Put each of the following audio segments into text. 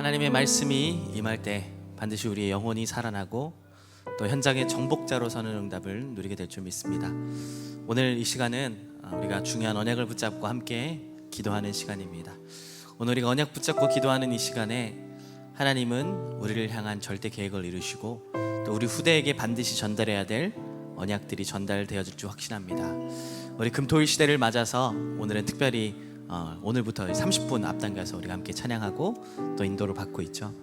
하나님의 말씀이 임할 때 반드시 우리의 영혼이 살아나고 또 현장의 정복자로 서는 응답을 누리게 될 줄 믿습니다. 오늘 이 시간은 우리가 중요한 언약을 붙잡고 함께 기도하는 시간입니다. 오늘 우리가 언약 붙잡고 기도하는 이 시간에 하나님은 우리를 향한 절대 계획을 이루시고 또 우리 후대에게 반드시 전달해야 될 언약들이 전달되어질 줄 확신합니다. 우리 금토일 시대를 맞아서 오늘은 특별히 오늘부터 30분 앞당겨서 우리가 함께 찬양하고 또 인도를 받고 있죠.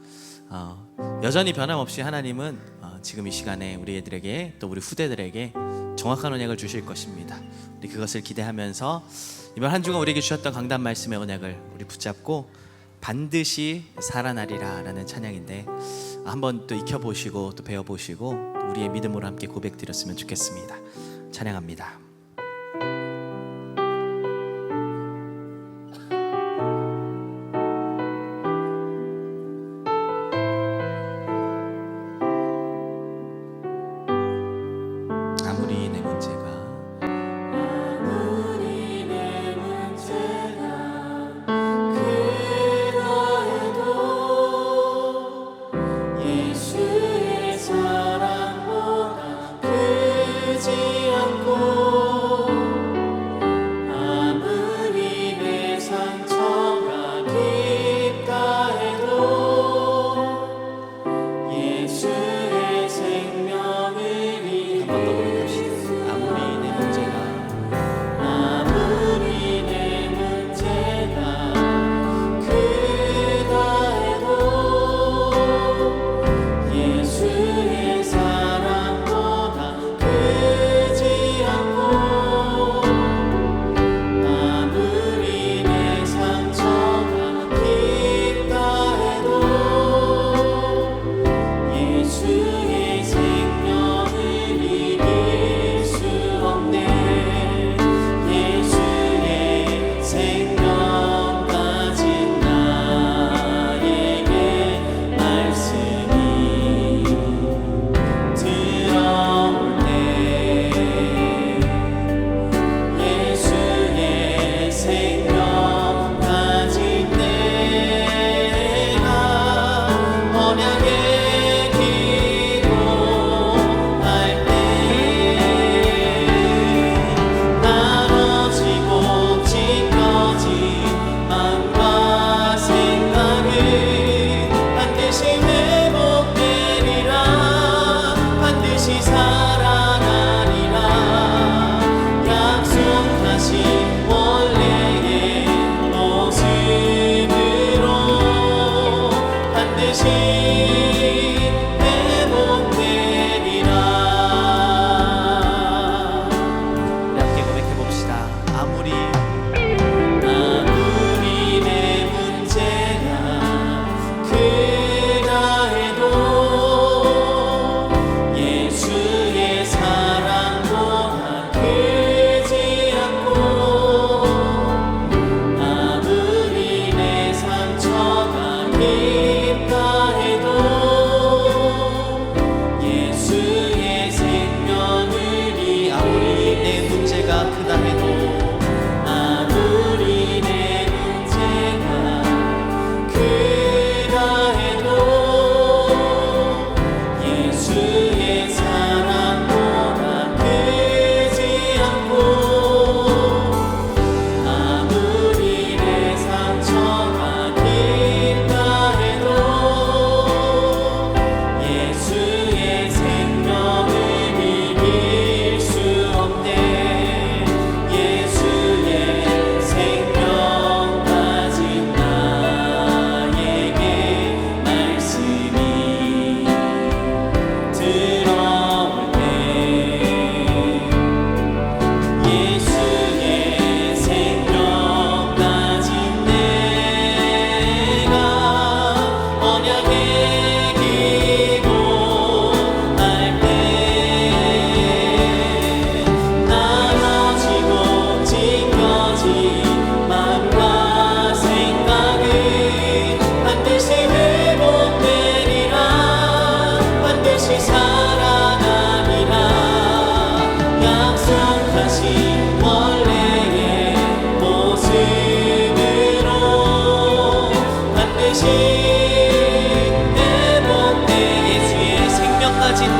여전히 변함없이 하나님은 지금 이 시간에 우리 애들에게 또 우리 후대들에게 정확한 언약을 주실 것입니다. 우리 그것을 기대하면서 이번 한 주간 우리에게 주셨던 강단 말씀의 언약을 우리 붙잡고 반드시 살아나리라 라는 찬양인데 한번 또 익혀보시고 또 배워보시고 또 우리의 믿음으로 함께 고백드렸으면 좋겠습니다. 찬양합니다. 반드시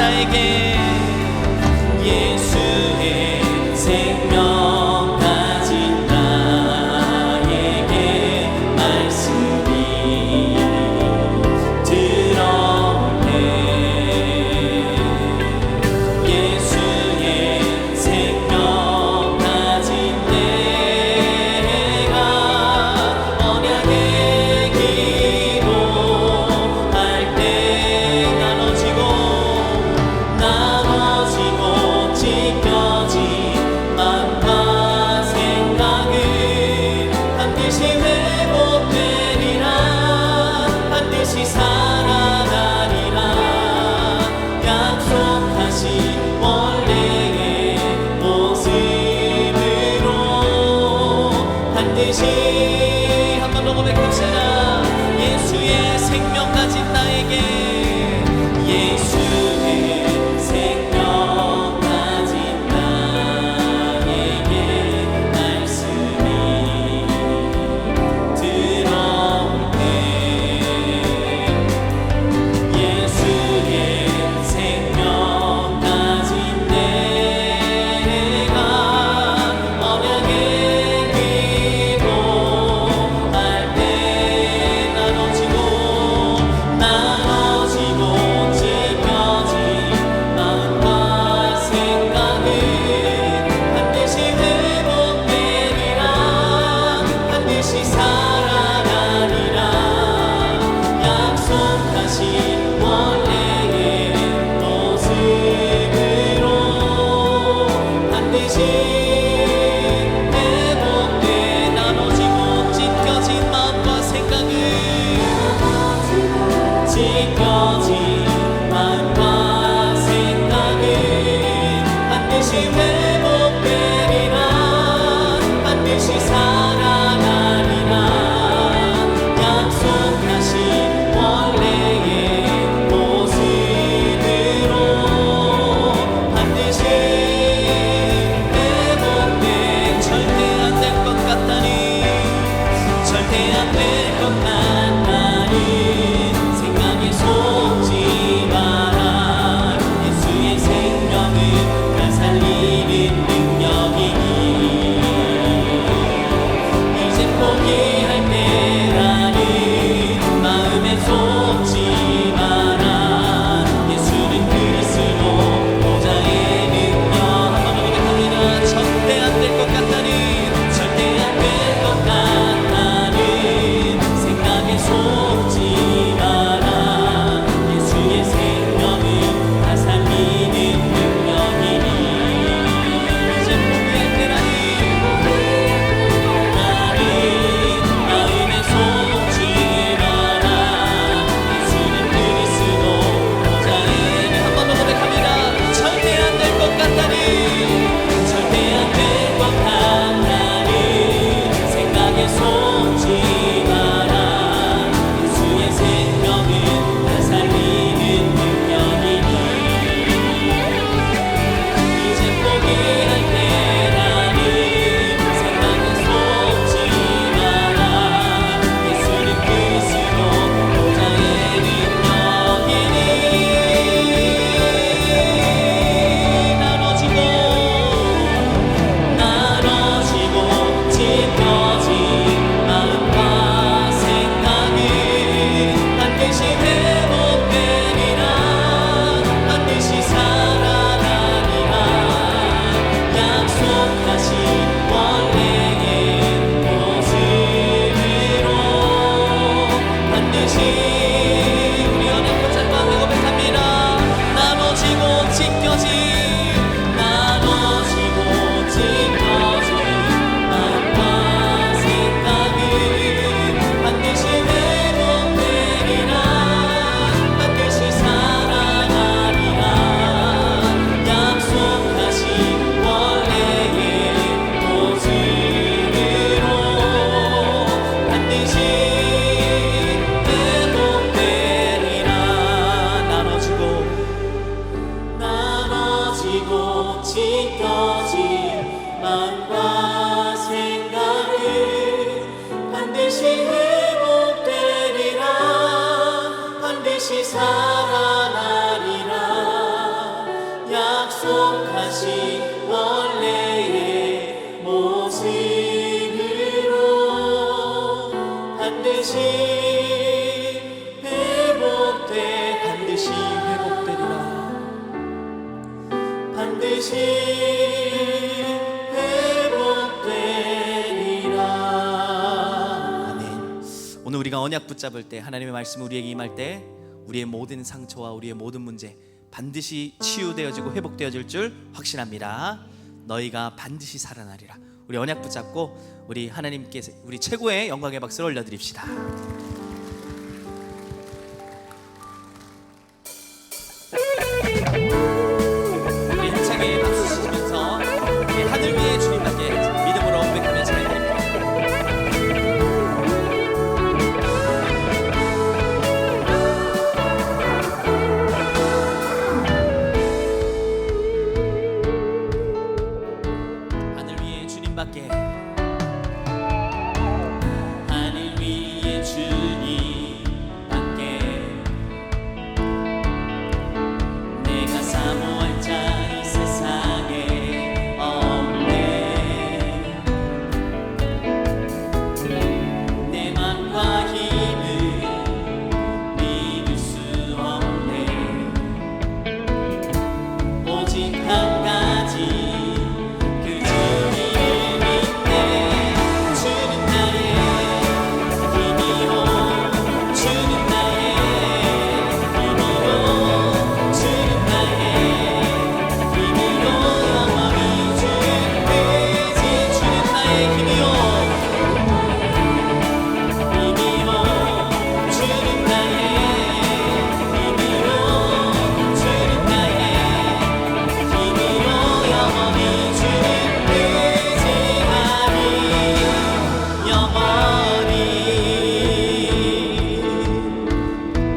나에게 예수의 생명 가진 나에게 말씀이 들어올 때 예수의 생명 가진 내가 언약의 기도할 때 나눠지고 찢겨진 마음과 생각은 반드시 회복되리라 반드시 살아나리라 약속하신 원래의 모습으로 반드시 한 번 더 고백합시다. 예수의 생명 가진 나에게 예수의 생명 가진 나에게 말씀이 들어올 때 예수의 생명 가진 내가 언약의 기도할 때 나눠지고 찢겨진 마음과 생각은 반드시 회복되리라 반드시 살아나리라 약속하신 원래의 모습으로 반드시 회복돼 나눠지고 찢겨진 마음과 생각은 찢겨진 마음과 생각은 반드시 회복되리라 반드시 살아나리라 약속하신 원래의 모습으로 반드시 회복돼 절대 안 될 것 같다니 절대 안 될 것 같다니 생각에 속지 마라 예수의 생명은 날 살리는 능력이니 이제 포기할 때라니 마음에 속지 마라 예수는 그리스도 보좌의 능력 한번 고백합니다. 절대 안 될 것 같다니 절대 안 될 것 같다는 생각에 속지 마라 예수의 생명은 날 살리는 능력이니 이제 포기할 때라니 나는 마음에 속지 마라 예수는 그리스도 보좌의 한번 더 고백합니다. 절대 안 될 것 같다니 절대 안 될 것 같다니 생각에 속지 마라 예수의 생명은 날 살리는 능력이니 이제 포기할 때라니 생각에 속지 마라 예수는 그리스도 보좌의 능력이니 나눠지고 찢겨진 마음과 생각은 반드시 회복되리라 반드시 살아나리라 약속하신 원래의 모습으로 반드시 우리 언약 붙잡고 함께 고백합니다. 나눠지고 찢겨진 마음과 생각은 반드시 회복되리라 반드시 살아나리라 약속하신 원래의 모습으로 반드시 회복되리라 나눠지고 찢겨진 마음과 생각은 반드시 회복되리라 반드시 살아나리라 언약 붙잡을 때, 하나님의 말씀이 우리에게 임할 때 우리의 모든 상처와 우리의 모든 문제 반드시 치유되어지고 회복되어질 줄 확신합니다. 너희가 반드시 살아나리라. 우리 언약 붙잡고 우리 하나님께 우리 최고의 영광의 박수를 올려드립시다. 우리 힘차게 박수 치시면서 우리 하늘 위에 주님께 믿음으로 고백하며 찬양드립니다. 하늘 위에 주님밖에, 하늘 위에 주님밖에 내가 사모할 자 이 세상에 없네. 내 맘과 힘을 믿을 수 없네. 오직 한 가지 그 주님을 믿네. 주는 나의 힘이요, 주는 나의 힘이요, 주는 나의 힘이요, 영원히 주는 의지. 주는 나의 힘이요, 힘이요, 주는 나의 힘이요, 주는 나의 힘이요, 영원히 주는 의지하니 영원히.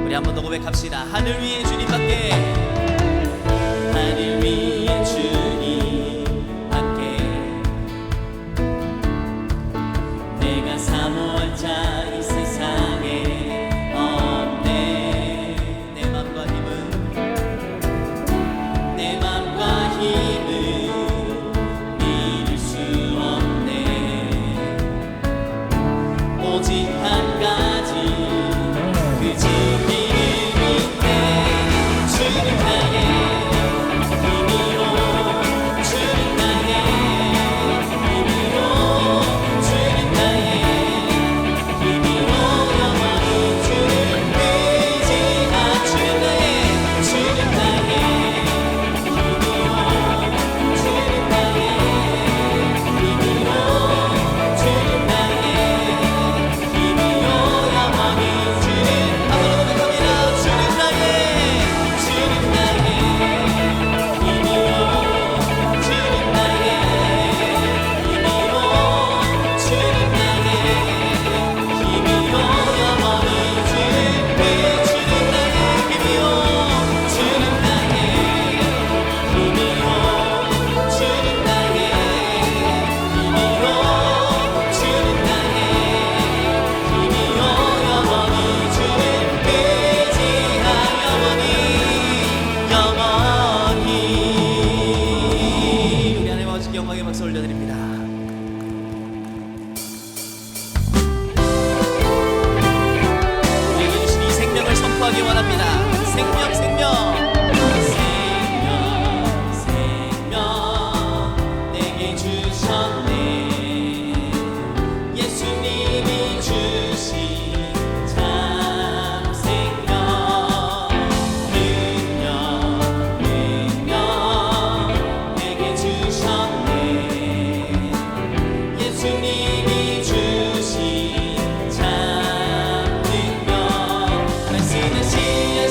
우리 한 번 더 고백합시다. 하늘 위에 주님밖에, 하늘 위에 주님밖에 내가 사모할 자 이 세상에 없네. 내 맘과 힘은, 내 맘과 힘을 믿을 수 없네. 오직 한 가지 그 주님을 믿네. 주는 나의 힘이요, 주는 나의 힘이요, 주는 나의 힘이요, 영원히 주는 의지하. 주는 나의, 주는 나의 힘이요, 주는 나의 힘이요, 주는 나의 힘이요, 영원히 주는. 한번 고백합니다. 주는 나의, 주는 나의 힘이요, 주는 나의 힘이요, 주는 나의 힘이요, 영원히 주는 그 주는 나의 힘이요, 주는 나의 힘이요, 주는 나의 힘이요, 주는 나의 힘이요, 영원히 주는 의지하. 영원히, 영원히. 우리 하나님 아버지께 영광의 박수 올려드립니다. 우리에게 주신 이 생명을 선포하기 원합니다. 생명, 생명, 생명, 생명 내게 주셨네. 예수님이 주신 참 생명, 능력, 능력 내게 주셨네. 예수님이 주신 참 능력, 말씀하신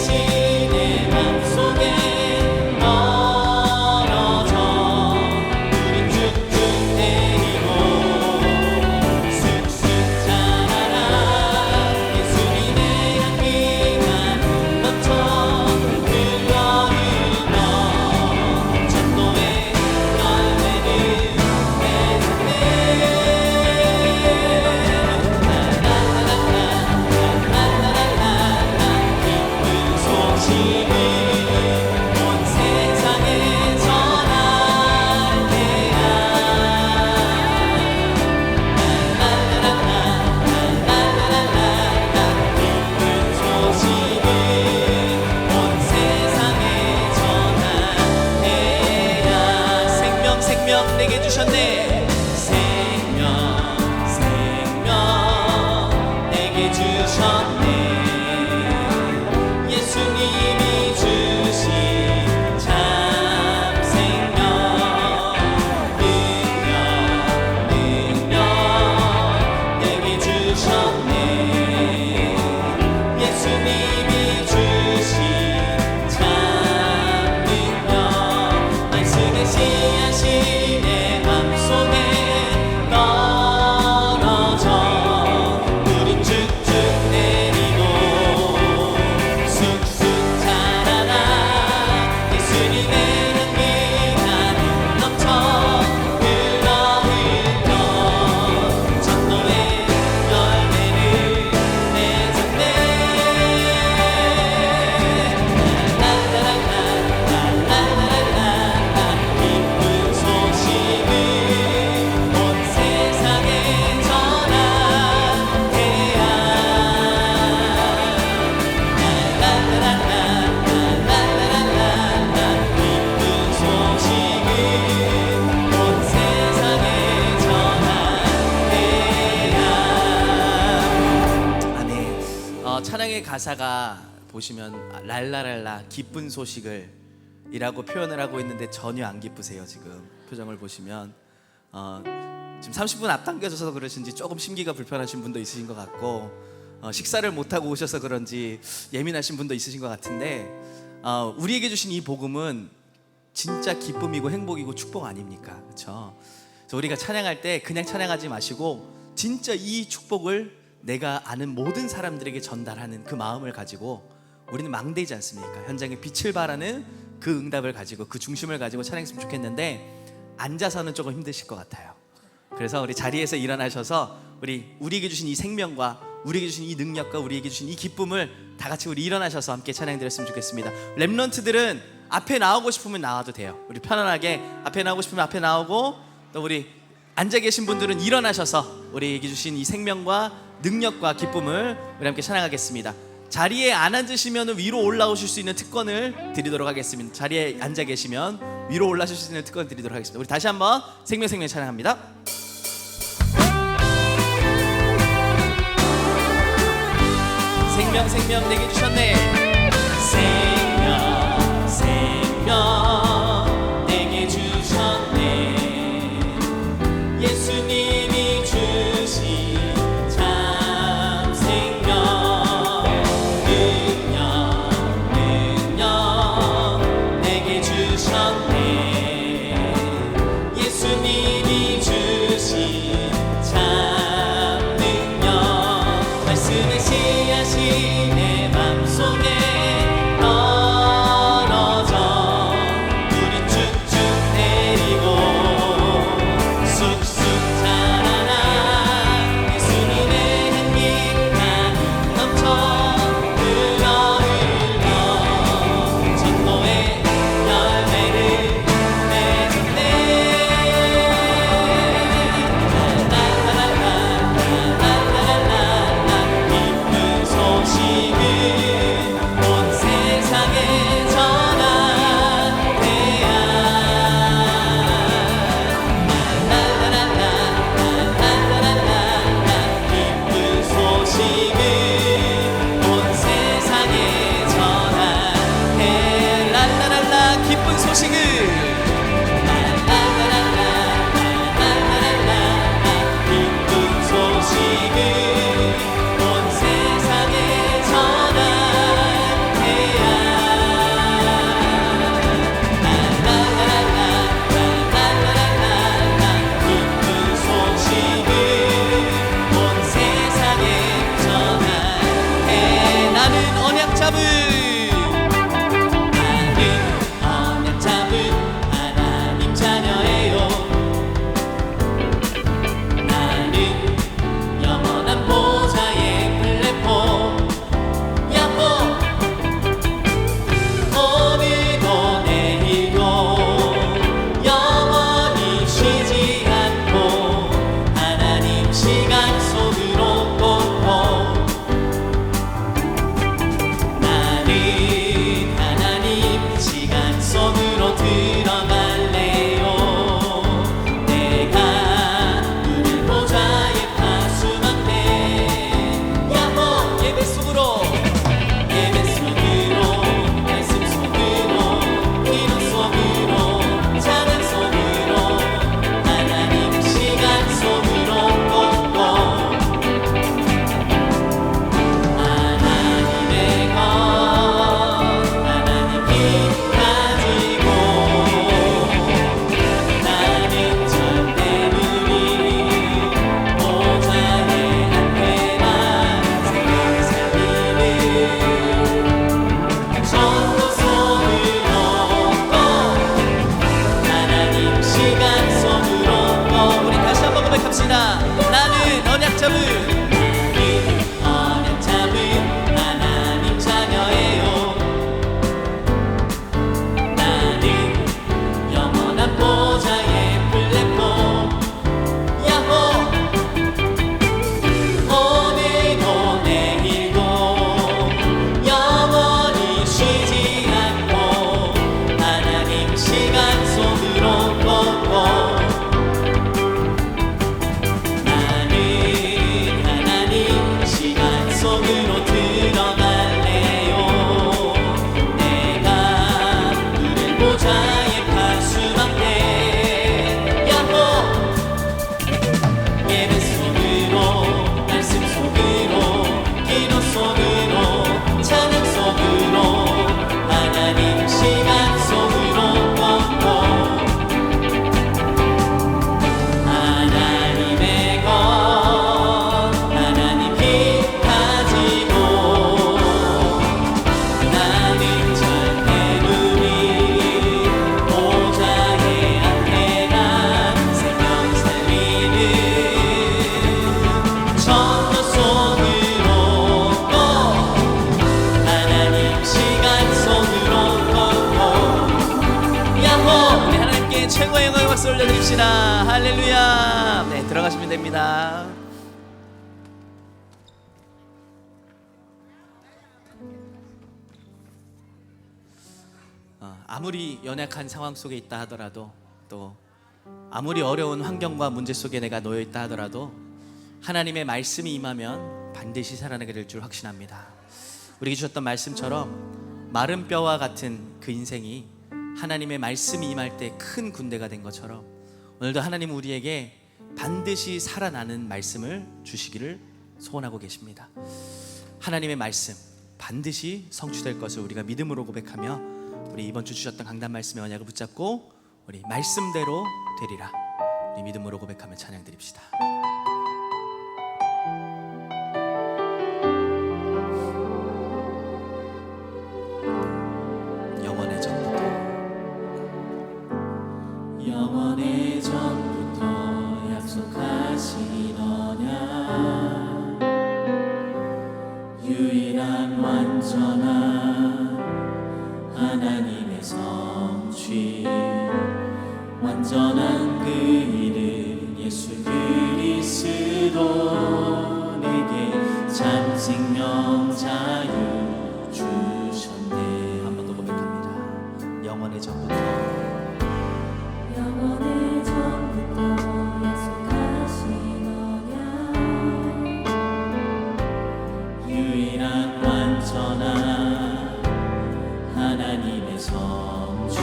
찬양의 가사가 보시면 랄라랄라 기쁜 소식을 이라고 표현을 하고 있는데 전혀 안 기쁘세요. 지금 표정을 보시면 지금 30분 앞당겨져서 그러신지 조금 심기가 불편하신 분도 있으신 것 같고 식사를 못하고 오셔서 그런지 예민하신 분도 있으신 것 같은데 우리에게 주신 이 복음은 진짜 기쁨이고 행복이고 축복 아닙니까? 그렇죠? 그래서 우리가 찬양할 때 그냥 찬양하지 마시고 진짜 이 축복을 내가 아는 모든 사람들에게 전달하는 그 마음을 가지고 우리는 망대이지 않습니까? 현장에 빛을 발하는 그 응답을 가지고 그 중심을 가지고 찬양했으면 좋겠는데 앉아서는 조금 힘드실 것 같아요. 그래서 우리 자리에서 일어나셔서 우리에게 주신 이 생명과 우리에게 주신 이 능력과 우리에게 주신 이 기쁨을 다 같이 우리 일어나셔서 함께 찬양드렸으면 좋겠습니다. 렘넌트들은 앞에 나오고 싶으면 나와도 돼요. 우리 편안하게 앞에 나오고 싶으면 앞에 나오고, 또 우리 앉아 계신 분들은 일어나셔서 우리에게 주신 이 생명과 능력과 기쁨을 우리 함께 찬양하겠습니다. 자리에 안 앉으시면 위로 올라오실 수 있는 특권을 드리도록 하겠습니다. 자리에 앉아 계시면 위로 올라오실 수 있는 특권 드리도록 하겠습니다. 우리 다시 한번 생명 찬양합니다. 생명 내게 주셨네. 생명 내게 주셨네. 예수님이 주신 참 생명, 능력 내게 주셨네. 예수님이 주신 참 능력, 말씀의 씨앗이 내 맘속에 최고의 영광의 박수 올려드립시다. 할렐루야. 네, 들어가시면 됩니다. 아무리 연약한 상황 속에 있다 하더라도, 또 아무리 어려운 환경과 문제 속에 내가 놓여 있다 하더라도 하나님의 말씀이 임하면 반드시 살아나게 될 줄 확신합니다. 우리에게 주셨던 말씀처럼 마른 뼈와 같은 그 인생이 하나님의 말씀이 임할 때 큰 군대가 된 것처럼 오늘도 하나님은 우리에게 반드시 살아나는 말씀을 주시기를 소원하고 계십니다. 하나님의 말씀 반드시 성취될 것을 우리가 믿음으로 고백하며, 우리 이번 주 주셨던 강단 말씀의 언약을 붙잡고 우리 말씀대로 되리라, 우리 믿음으로 고백하며 찬양 드립시다. 영원의 전부터, 영원의 전부터 약속하신 언약, 유일한 완전한 하나님의 성취, 완전한 그 이름 예수 그리스도, 내게 참 생명 자유 주셨네. 한 번 더 고백합니다. 영원의 전부터, 영원의 전부터 약속하신 언약, 유일한 완전한 하나님의 성취,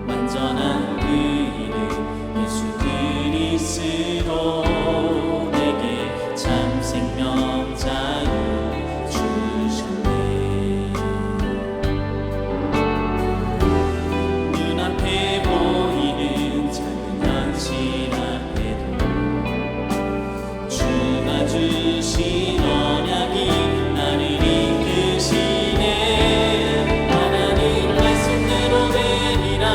완전한 그 이름 예수 그리스도, 내게 참 생명 자유 주셨네. 눈앞에 보이는 작은 현실 앞에도 주가 주신 언약이 나를 이끄시네. 하나님 말씀대로 되리라.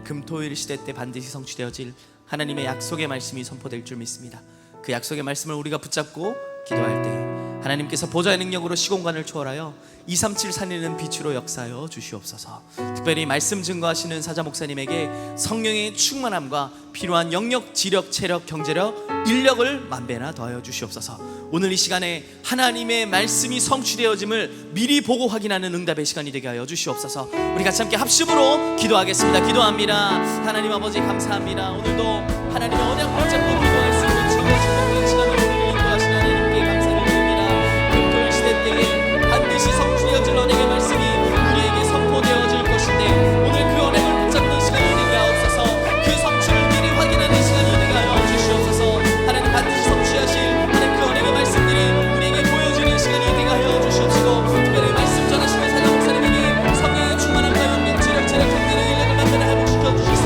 금토일 시대 때 반드시 성취되어질 하나님의 약속의 말씀이 선포될 줄 믿습니다. 그 약속의 말씀을 우리가 붙잡고 기도할 때 하나님께서 보좌의 능력으로 시공간을 초월하여 237 산에는 빛으로 역사하여 주시옵소서. 특별히 말씀 증거하시는 사자 목사님에게 성령의 충만함과 필요한 영역, 지력, 체력, 경제력, 인력을 만배나 더하여 주시옵소서. 오늘 이 시간에 하나님의 말씀이 성취되어짐을 미리 보고 확인하는 응답의 시간이 되게 하여 주시옵소서. 우리 같이 함께 합심으로 기도하겠습니다. 기도합니다. 하나님 아버지 감사합니다. 오늘도 하나님의 언약 붙잡고 기도할 수 있는 최고의 축복된 시간을 우리를 인도하신 하나님께 감사를 드립니다. 금토일 시대 때에 반드시 성취되어질 언약의 말씀이 우리에게 선포되어질 것인데 오늘 그 언약을 붙잡는 시간이 되게 하옵소서. 그 성취를 미리 확인하는 시간이 되게 하여 주시옵소서. 하나님 반드시 성취하실 하나님 그 언약의 말씀들이 우리에게 보여지는 시간이 되게 하여 주시옵시고, 특별히 말씀 전하시는 사자 목사님에게 성령의 충만함과 영역, 지력, 체력, 경제력, 인력을 만드는 회복시켜 주시사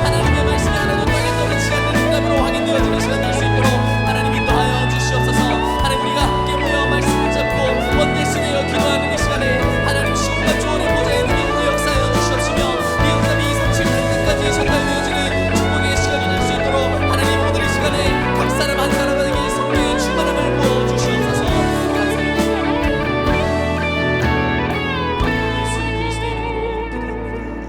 하나님의 말씀이 하나도 땅에 떨어지지 않는 응답으로 확인되어지는 시간 될 수 있도록 하나님 인도하여 주시옵소서. 하나님 우리가 함께 모여 말씀을 잡고 원대스내어 기도하는 이 시간에 하나님 시공간 조언의 보좌의 능력으로 역사하여 주시옵시며 이 응답이 성취될 때까지 전달되어지는 축복의 시간이 될 수 있도록 하나님 오늘 이 시간에 각 사람 한 사람에게 성령의 충만함을 부어 주시옵소서. 감사합니다. 예수 그리스도의 이름으로 기도합니다.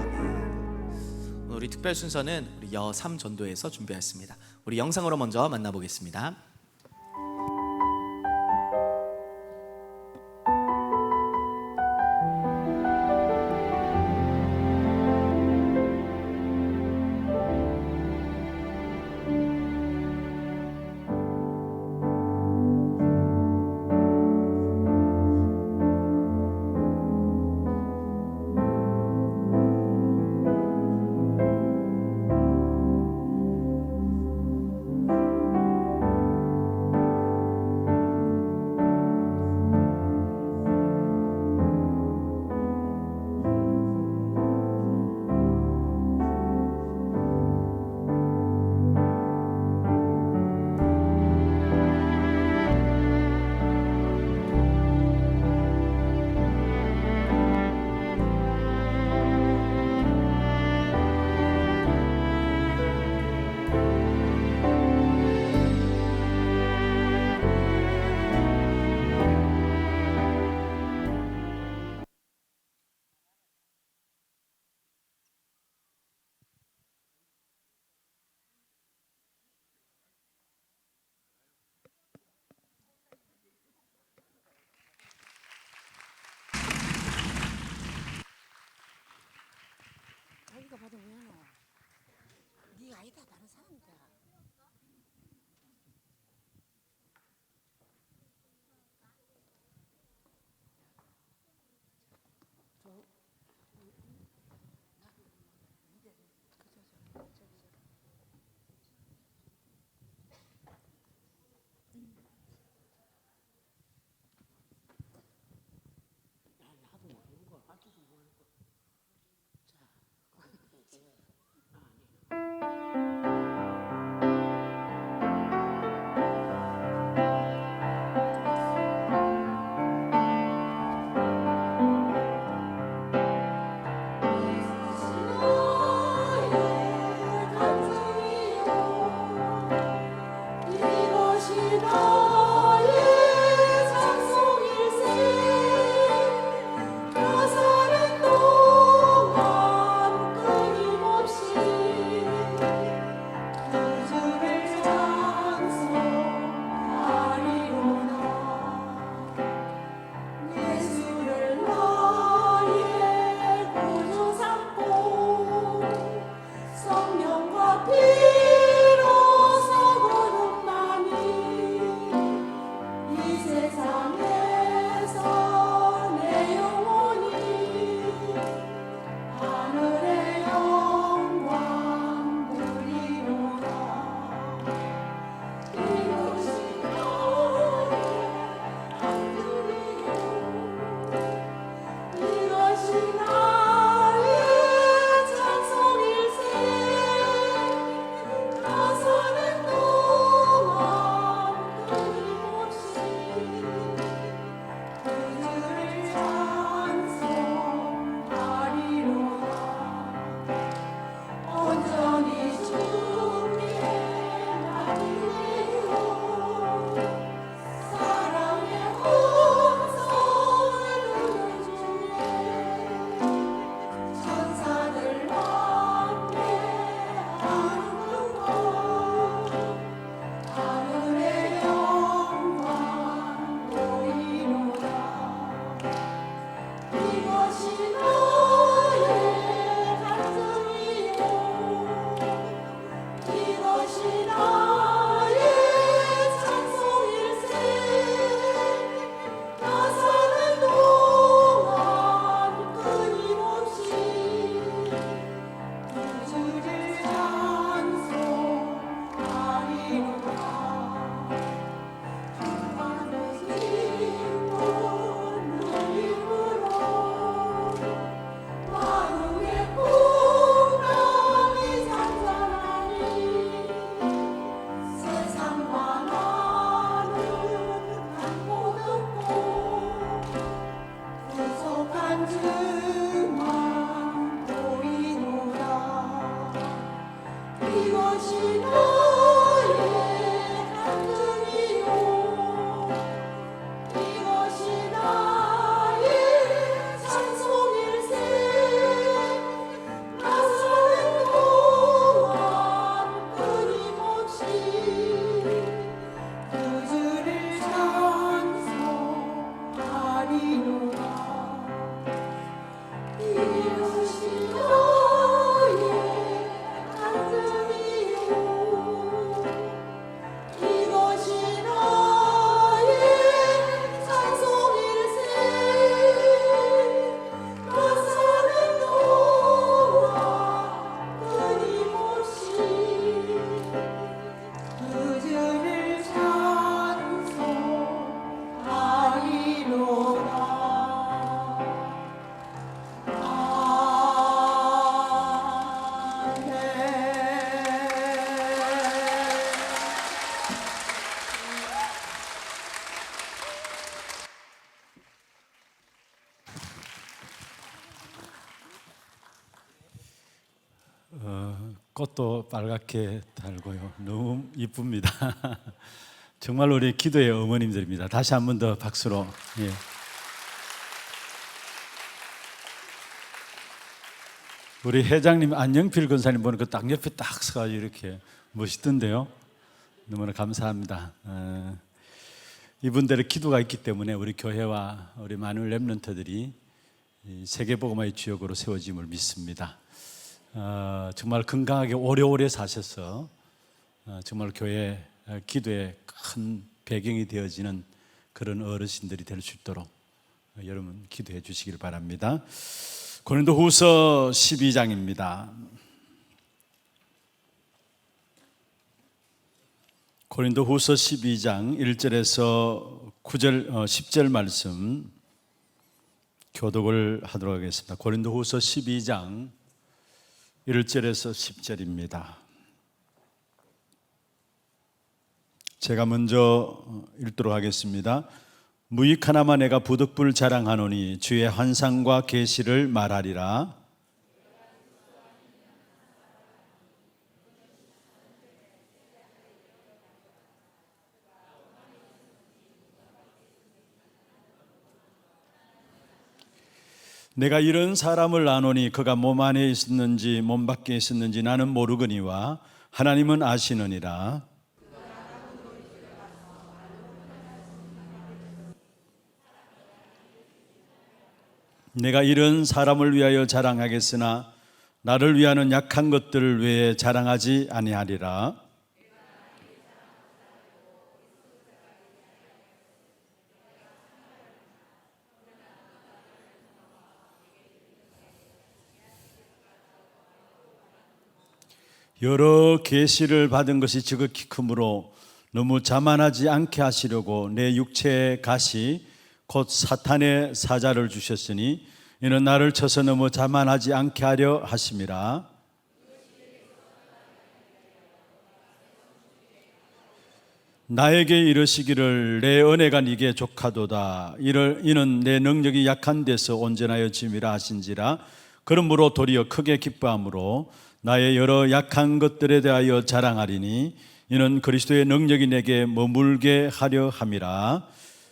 우리 특별 순서는 우리 여3 전도에서 준비했습니다. 우리 영상으로 먼저 만나보겠습니다. 꽃도 빨갛게 달고요. 너무 이쁩니다. 정말 우리 기도의 어머님들입니다. 다시 한 번 더 박수로. 예. 우리 회장님 안영필 권사님 보니까 딱 옆에 딱 서가지고 이렇게 멋있던데요. 너무나 감사합니다. 이분들의 기도가 있기 때문에 우리 교회와 우리 많은 렘넌트들이 세계복음화의 주역으로 세워짐을 믿습니다. 정말 건강하게 오래오래 사셔서 정말 교회 기도의 큰 배경이 되어지는 그런 어르신들이 될 수 있도록 여러분 기도해 주시길 바랍니다. 고린도후서 12장입니다. 고린도후서 12장 1절에서 9절 10절 말씀 교독을 하도록 하겠습니다. 고린도후서 12장 1절에서 10절입니다. 제가 먼저 읽도록 하겠습니다. 무익 하나마 내가 부득불 자랑하노니 주의 환상과 계시를 말하리라. 내가 이런 사람을 아노니 그가 몸 안에 있었는지 몸 밖에 있었는지 나는 모르거니와 하나님은 아시느니라. 내가 이런 사람을 위하여 자랑하겠으나 나를 위하는 약한 것들을 외에 자랑하지 아니하리라. 여러 계시를 받은 것이 지극히 크므로 너무 자만하지 않게 하시려고 내 육체의 가시 곧 사탄의 사자를 주셨으니 이는 나를 쳐서 너무 자만하지 않게 하려 하심이라. 나에게 이르시기를 내 은혜가 네게 족하도다. 이는 내 능력이 약한 데서 온전하여 짐이라 하신지라. 그러므로 도리어 크게 기뻐함으로 나의 여러 약한 것들에 대하여 자랑하리니 이는 그리스도의 능력이 내게 머물게 하려 함이라.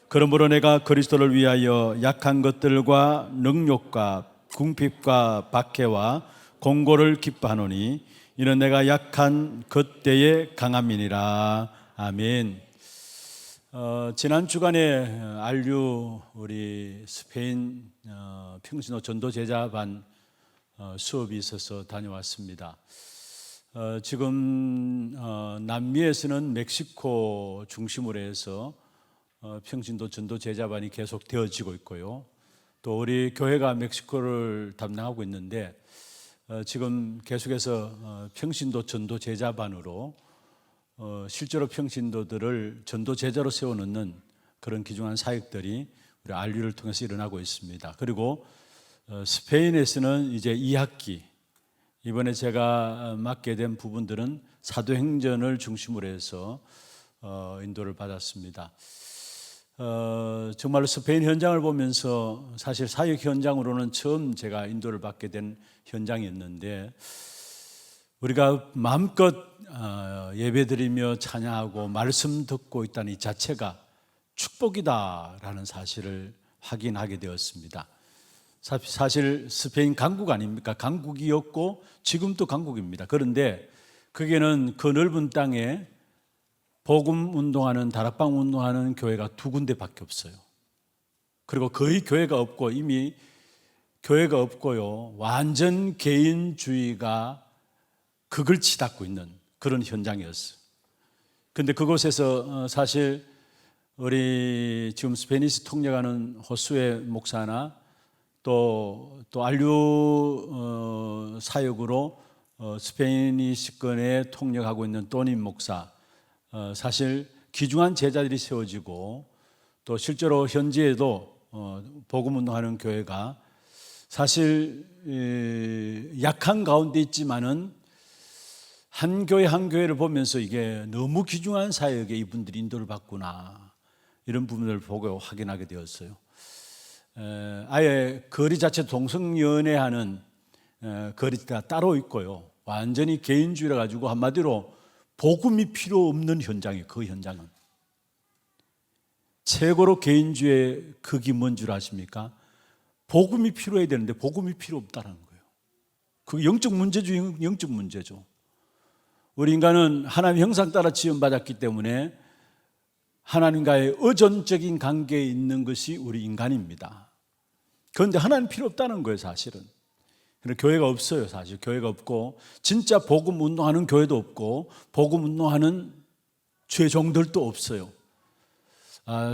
그러므로 내가 그리스도를 위하여 약한 것들과 능욕과 궁핍과 박해와 공고를 기뻐하노니 이는 내가 약한 그때의 강함이니라. 아멘. 지난 주간에 알류 우리 스페인 평신도 전도 제자반 수업이 있어서 다녀왔습니다. 지금 남미에서는 멕시코 중심으로 해서 평신도 전도 제자반이 계속 되어지고 있고요. 또 우리 교회가 멕시코를 담당하고 있는데 지금 계속해서 평신도 전도 제자반으로 실제로 평신도들을 전도 제자로 세워놓는 그런 귀중한 사역들이 우리 알류를 통해서 일어나고 있습니다. 그리고 스페인에서는 이제 2학기 이번에 제가 맡게 된 부분들은 사도행전을 중심으로 해서 인도를 받았습니다. 정말로 스페인 현장을 보면서 사실 사역 현장으로는 처음 제가 인도를 받게 된 현장이었는데 우리가 마음껏 예배드리며 찬양하고 말씀 듣고 있다는 이 자체가 축복이다라는 사실을 확인하게 되었습니다. 사실 스페인 강국 아닙니까? 강국이었고 지금도 강국입니다. 그런데 거기에는 그 넓은 땅에 복음 운동하는 다락방 운동하는 교회가 2군데밖에 없어요. 그리고 거의 교회가 없고 이미 교회가 없고요. 완전 개인주의가 극을 치닫고 있는 그런 현장이었어요. 그런데 그곳에서 사실 우리 지금 스페니시 통역하는 호수에 목사나 또 알류 사역으로 스페니시권에 통역하고 있는 또님 목사 사실 귀중한 제자들이 세워지고 또 실제로 현지에도 복음운동하는 교회가 사실 약한 가운데 있지만은 한 교회 한 교회를 보면서 이게 너무 귀중한 사역에 이분들이 인도를 받구나 이런 부분을 보고 확인하게 되었어요. 아예 거리 자체 동성연애하는 거리가 따로 있고요. 완전히 개인주의라 가지고 한마디로 복음이 필요 없는 현장이에요. 그 현장은. 최고로 개인주의의 극이 뭔 줄 아십니까? 복음이 필요해야 되는데 복음이 필요 없다는 거예요. 그게 영적 문제죠. 영적 문제죠. 우리 인간은 하나님의 형상 따라 지음받았기 때문에 하나님과의 의존적인 관계에 있는 것이 우리 인간입니다. 그런데 하나님 필요 없다는 거예요, 사실은. 교회가 없어요, 사실. 교회가 없고 진짜 복음 운동하는 교회도 없고 복음 운동하는 죄종들도 없어요.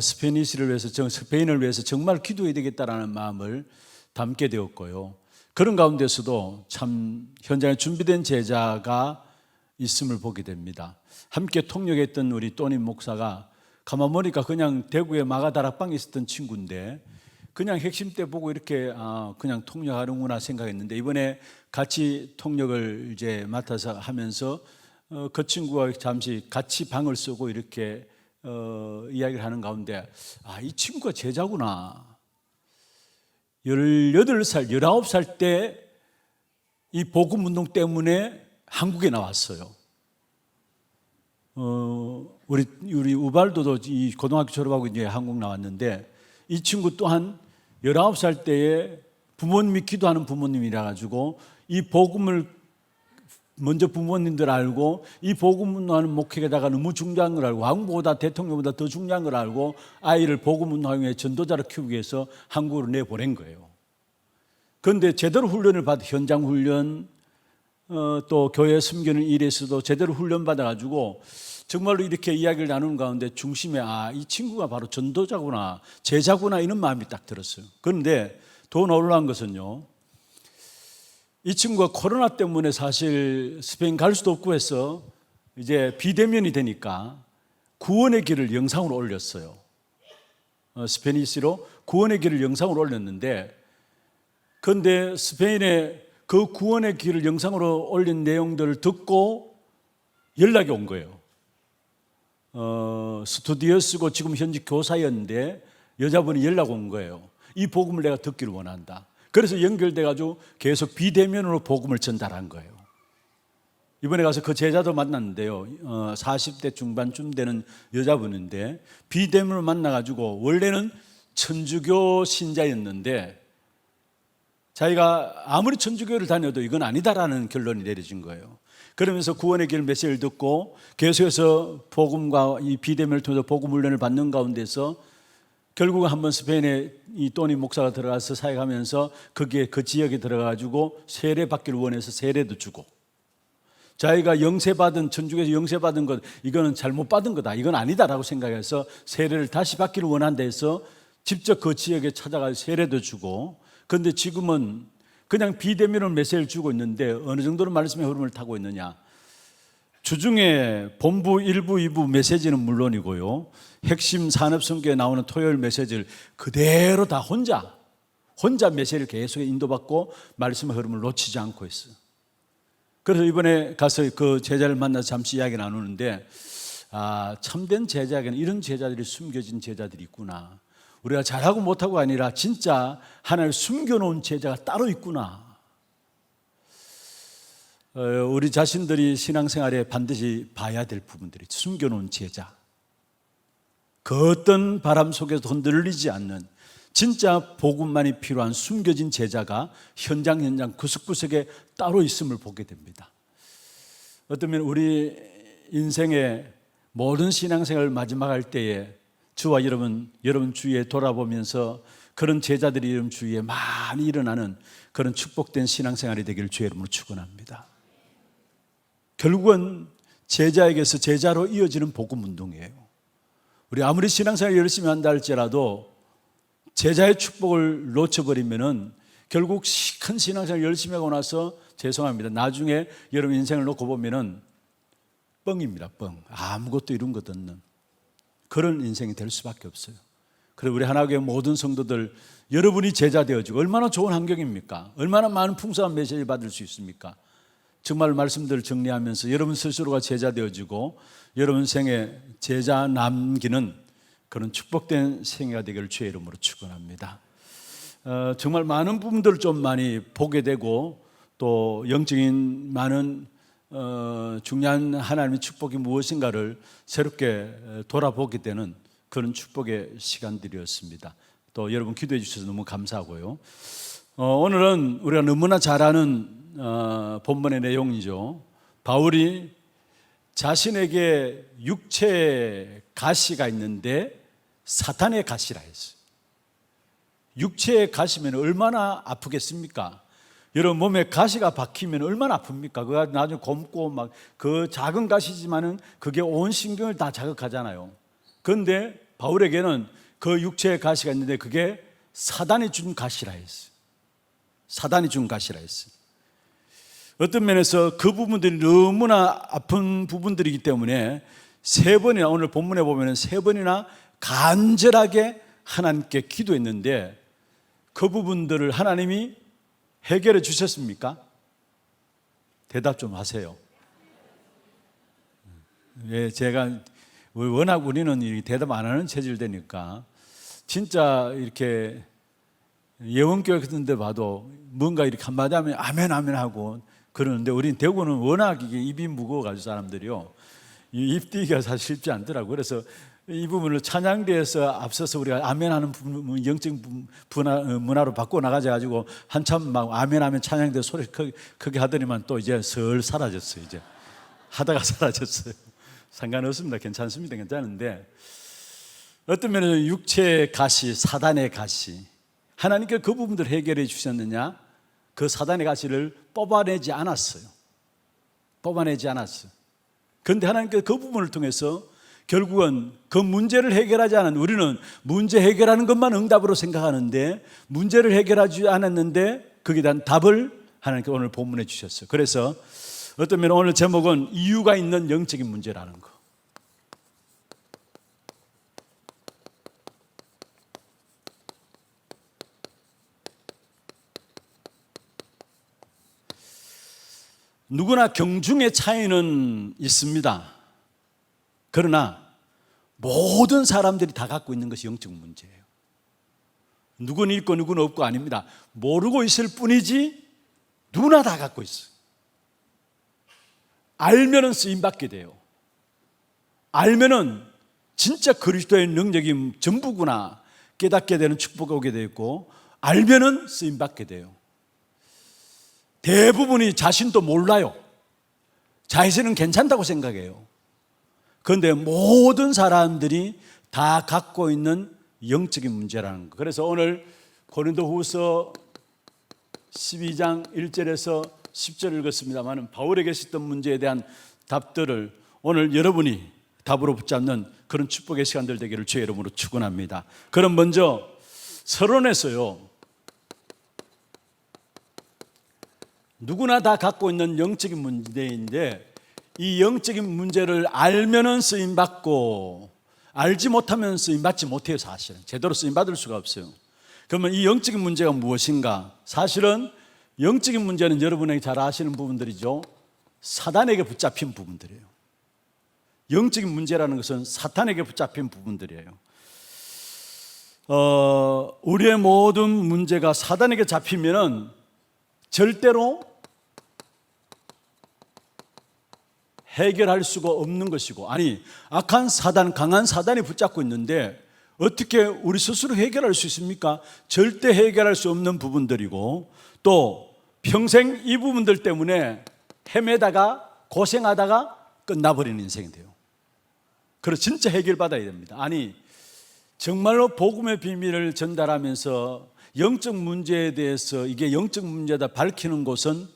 스페인을 위해서 정말 기도해야 되겠다라는 마음을 담게 되었고요. 그런 가운데서도 참 현장에 준비된 제자가 있음을 보게 됩니다. 함께 통역했던 우리 또님 목사가 가만 보니까 그냥 대구에 마가다락방에 있었던 친구인데 그냥 핵심 때 보고 이렇게 그냥 통역하는구나 생각했는데 이번에 같이 통역을 이제 맡아서 하면서 그 친구와 잠시 같이 방을 쓰고 이렇게 이야기를 하는 가운데 이 친구가 제자구나. 18살, 19살 때 이 복음 운동 때문에 한국에 나왔어요. 우리 우발도도 이 고등학교 졸업하고 이제 한국 나왔는데 이 친구 또한 19살 때에 부모님이 기도하는 부모님이라 가지고 이 복음을 먼저 부모님들 알고 이 복음 운동하는 목회에다가 너무 중요한 걸 알고 왕보다 대통령보다 더 중요한 걸 알고 아이를 복음 운동하기 위해 전도자로 키우기 위해서 한국으로 내보낸 거예요. 그런데 제대로 훈련을 받아 현장 훈련 또 교회 섬기는 일에서도 제대로 훈련 받아가지고 정말로 이렇게 이야기를 나누는 가운데 중심에 이 친구가 바로 전도자구나 제자구나 이런 마음이 딱 들었어요. 그런데 더 놀라운 것은요, 이 친구가 코로나 때문에 사실 스페인 갈 수도 없고 해서 이제 비대면이 되니까 구원의 길을 영상으로 올렸어요. 스페니시로 구원의 길을 영상으로 올렸는데 그런데 스페인에 그 구원의 길을 영상으로 올린 내용들을 듣고 연락이 온 거예요. 스튜디오스고 지금 현직 교사였는데 여자분이 연락 온 거예요. 이 복음을 내가 듣기를 원한다. 그래서 연결돼가지고 계속 비대면으로 복음을 전달한 거예요. 이번에 가서 그 제자도 만났는데요. 40대 중반쯤 되는 여자분인데 비대면으로 만나가지고 원래는 천주교 신자였는데 자기가 아무리 천주교를 다녀도 이건 아니다라는 결론이 내려진 거예요. 그러면서 구원의 길 메시지를 듣고 계속해서 복음과 이 비대면을 통해서 복음 훈련을 받는 가운데서 결국은 한번 스페인에 이 또니 목사가 들어가서 사역하면서 거기에 그 지역에 들어가가지고 세례 받기를 원해서 세례도 주고 자기가 영세받은 천주교에서 영세받은 것 이거는 잘못 받은 거다 이건 아니다라고 생각해서 세례를 다시 받기를 원한다 해서 직접 그 지역에 찾아가서 세례도 주고 그런데 지금은 그냥 비대면으로 메시지를 주고 있는데 어느 정도로 말씀의 흐름을 타고 있느냐, 주중에 본부 1부 2부 메시지는 물론이고요 핵심 산업선교에 나오는 토요일 메시지를 그대로 다 혼자 메시지를 계속 인도받고 말씀의 흐름을 놓치지 않고 있어요. 그래서 이번에 가서 그 제자를 만나서 잠시 이야기 나누는데 참된 제자에게는 이런 제자들이 숨겨진 제자들이 있구나. 우리가 잘하고 못하고가 아니라 진짜 하나를 숨겨놓은 제자가 따로 있구나. 우리 자신들이 신앙생활에 반드시 봐야 될 부분들이 숨겨놓은 제자, 그 어떤 바람 속에서 흔들리지 않는 진짜 복음만이 필요한 숨겨진 제자가 현장 구석구석에 따로 있음을 보게 됩니다. 어쩌면 우리 인생의 모든 신앙생활을 마지막 할 때에 저와 여러분 주위에 돌아보면서 그런 제자들이 여러분 주위에 많이 일어나는 그런 축복된 신앙생활이 되기를 주의 이름으로 축원합니다. 결국은 제자에게서 제자로 이어지는 복음 운동이에요. 우리 아무리 신앙생활 열심히 한다 할지라도 제자의 축복을 놓쳐버리면은 결국 큰 신앙생활 열심히 하고 나서 죄송합니다. 나중에 여러분 인생을 놓고 보면은 뻥입니다. 뻥. 아무것도 이룬 것 없는 그런 인생이 될 수밖에 없어요. 그래서 우리 하나교회 모든 성도들 여러분이 제자 되어지고 얼마나 좋은 환경입니까? 얼마나 많은 풍성한 메시지를 받을 수 있습니까? 정말 말씀들을 정리하면서 여러분 스스로가 제자 되어지고 여러분 생에 제자 남기는 그런 축복된 생애가 되기를 주의 이름으로 축원합니다. 정말 많은 부분들을 좀 많이 보게 되고 또 영적인 많은 중요한 하나님의 축복이 무엇인가를 새롭게 돌아보게 되는 그런 축복의 시간들이었습니다. 또 여러분 기도해 주셔서 너무 감사하고요. 오늘은 우리가 너무나 잘 아는 본문의 내용이죠. 바울이 자신에게 육체의 가시가 있는데 사탄의 가시라 했어요. 육체의 가시면 얼마나 아프겠습니까? 여러분 몸에 가시가 박히면 얼마나 아픕니까? 그가 나중에 곰고 막 그 작은 가시지만은 그게 온 신경을 다 자극하잖아요. 그런데 바울에게는 그 육체의 가시가 있는데 그게 사단이 준 가시라 했어요. 사단이 준 가시라 했어요. 어떤 면에서 그 부분들이 너무나 아픈 부분들이기 때문에 세 번이나 오늘 본문에 보면은 세 번이나 간절하게 하나님께 기도했는데 그 부분들을 하나님이 해결해 주셨습니까? 대답 좀 하세요. 예, 제가 워낙 우리는 대답 안 하는 체질되니까 진짜 이렇게 예원교회 같은 데 봐도 뭔가 이렇게 한마디 하면 아멘 아멘 하고 그러는데 우린 대구는 워낙 이게 입이 무거워가지고 사람들이요. 이 입뛰기가 사실 쉽지 않더라고요. 그래서 이 부분을 찬양대에서 앞서서 우리가 아멘하는 영적 문화로 바꿔 나가자 가지고 한참 막 아멘하면 찬양대 소리 크게 하더니만 또 이제 슬 사라졌어요. 이제 하다가 사라졌어요. 상관없습니다. 괜찮습니다. 괜찮은데 어떤 면에는 육체의 가시, 사단의 가시, 하나님께 그 부분들 해결해 주셨느냐? 그 사단의 가시를 뽑아내지 않았어요. 뽑아내지 않았어요. 그런데 하나님께 그 부분을 통해서 결국은 그 문제를 해결하지 않은 우리는 문제 해결하는 것만 응답으로 생각하는데 문제를 해결하지 않았는데 거기에 대한 답을 하나님께 오늘 본문에 주셨어요. 그래서 어떤 면은 오늘 제목은 이유가 있는 영적인 문제라는 거. 누구나 경중의 차이는 있습니다. 그러나 모든 사람들이 다 갖고 있는 것이 영적 문제예요. 누구는 있고 누구는 없고 아닙니다. 모르고 있을 뿐이지 누구나 다 갖고 있어요. 알면은 쓰임받게 돼요. 알면은 진짜 그리스도의 능력이 전부구나 깨닫게 되는 축복이 오게 되고 알면은 쓰임받게 돼요. 대부분이 자신도 몰라요. 자신은 괜찮다고 생각해요. 그런데 모든 사람들이 다 갖고 있는 영적인 문제라는 거. 그래서 오늘 고린도후서 12장 1절에서 10절을 읽었습니다만 바울에게 있었던 문제에 대한 답들을 오늘 여러분이 답으로 붙잡는 그런 축복의 시간들 되기를 주의 이름으로 축원합니다. 그럼 먼저 서론에서요. 누구나 다 갖고 있는 영적인 문제인데 이 영적인 문제를 알면은 쓰임받고 알지 못하면 쓰임받지 못해요. 사실은 제대로 쓰임받을 수가 없어요. 그러면 이 영적인 문제가 무엇인가? 사실은 영적인 문제는 여러분에게 잘 아시는 부분들이죠. 사단에게 붙잡힌 부분들이에요. 영적인 문제라는 것은 사탄에게 붙잡힌 부분들이에요. 우리의 모든 문제가 사단에게 잡히면은 절대로 해결할 수가 없는 것이고, 아니 악한 사단, 강한 사단이 붙잡고 있는데 어떻게 우리 스스로 해결할 수 있습니까? 절대 해결할 수 없는 부분들이고 또 평생 이 부분들 때문에 헤매다가 고생하다가 끝나버리는 인생이 돼요. 그래서 진짜 해결받아야 됩니다. 아니 정말로 복음의 비밀을 전달하면서 영적 문제에 대해서 이게 영적 문제다 밝히는 곳은